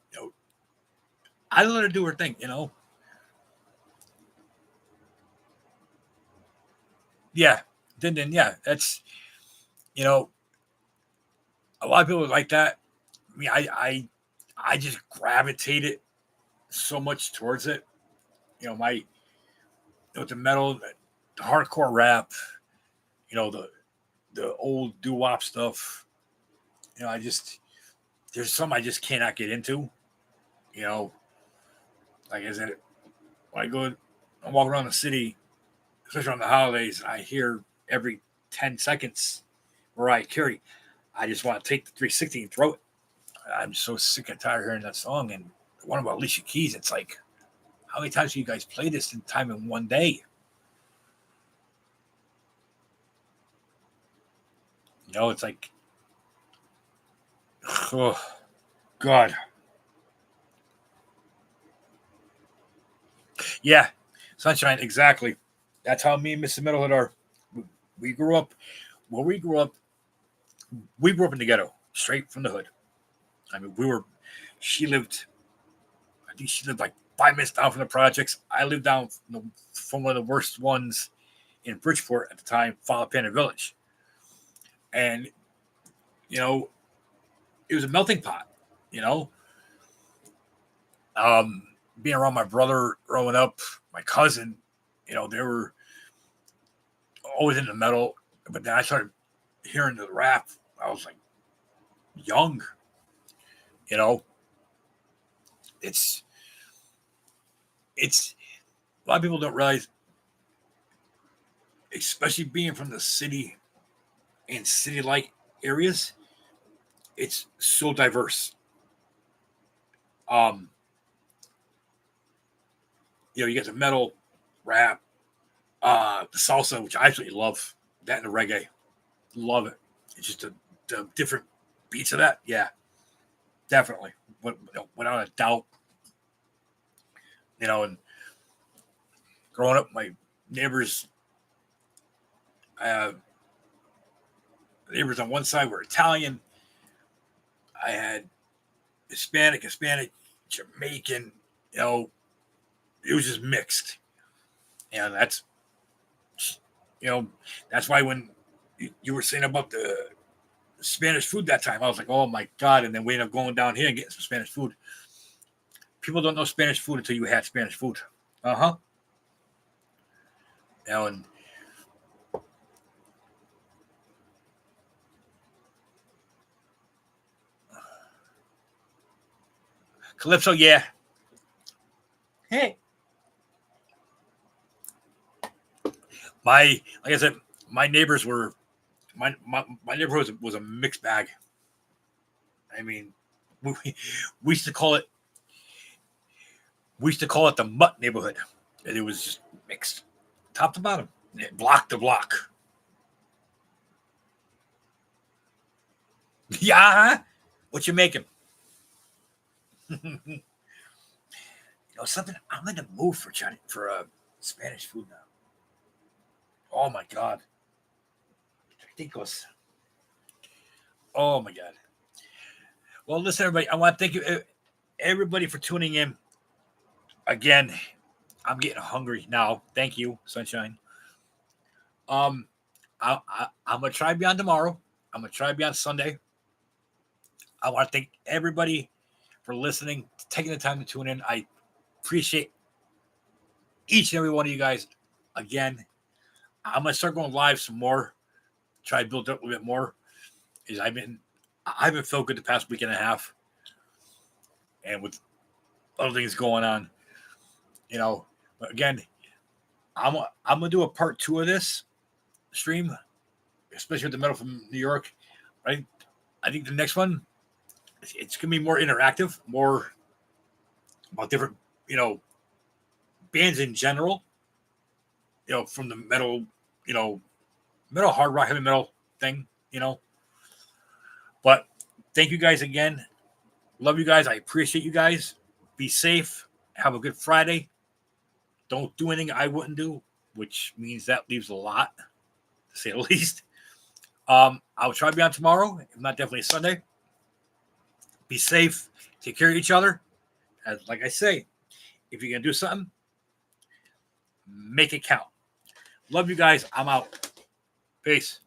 I let her do her thing. Yeah. Then yeah, that's you know a lot of people like that. I mean, I just gravitated so much towards it. My the metal, the hardcore rap, the old doo wop stuff. I just there's some I just cannot get into. You know, like I said, when I walk around the city, especially on the holidays, and I hear every 10 seconds Mariah Carey. I just want to take the 360 and throw it. I'm so sick and tired of hearing that song. And the one about Alicia Keys, it's like, how many times do you guys play this in one day? It's like, oh, God. Yeah, Sunshine, exactly. That's how me and Mrs. Middlehead are. We grew up, where we grew up in the ghetto, straight from the hood. I mean, she lived, I think she lived like 5 minutes down from the projects. I lived down from one of the worst ones in Bridgeport at the time, Falapana Village. And, you know, it was a melting pot, you know. Um, Being around my brother growing up, my cousin, they were always into metal. But then I started hearing the rap. I was like young, you know. It's it's a lot of people don't realize, especially being from the city and city-like areas, it's so diverse. Um, you get the metal, rap, the salsa, which I absolutely love. That and the reggae, love it. It's just the different beats of that. Yeah, definitely, without a doubt. And growing up, my neighbors, uh, neighbors on one side were Italian. I had Hispanic, Jamaican. It was just mixed, and you know that's why when you were saying about the Spanish food that time, I was like, oh my god! And then we ended up going down here and getting some Spanish food. People don't know Spanish food until you had Spanish food. Uh huh. And Calypso, yeah. Hey, like I said, my neighbors were my neighborhood was a mixed bag. I mean, we, we used to call it the mutt neighborhood, and it was just mixed, top to bottom, block to block. Yeah, what you making? You know something? I'm in the mood for Chinese, for Spanish food now. Oh my god, tacos. Oh my god. Well, listen, everybody. I want to thank you, everybody, for tuning in. Again, I'm getting hungry now. Thank you, Sunshine. Um, I'm gonna try to be on tomorrow. I'm gonna try to be on Sunday. I want to thank everybody for listening, taking the time to tune in. I appreciate each and every one of you guys. Again, I'm gonna start going live some more. Try to build up a little bit more. Is I haven't felt good the past week and a half, and with other things going on, you know. But again, I'm gonna do a part 2 of this stream, especially with the metal from New York. Right? I think the next one, it's gonna be more interactive, more about different, bands in general. From the metal, metal, hard rock, heavy metal thing. But thank you guys again. Love you guys. I appreciate you guys. Be safe. Have a good Friday. Don't do anything I wouldn't do, which means that leaves a lot, to say the least. I'll try to be on tomorrow, if not definitely Sunday. Be safe. Take care of each other. As like I say, if you're gonna do something, make it count. Love you guys. I'm out. Peace.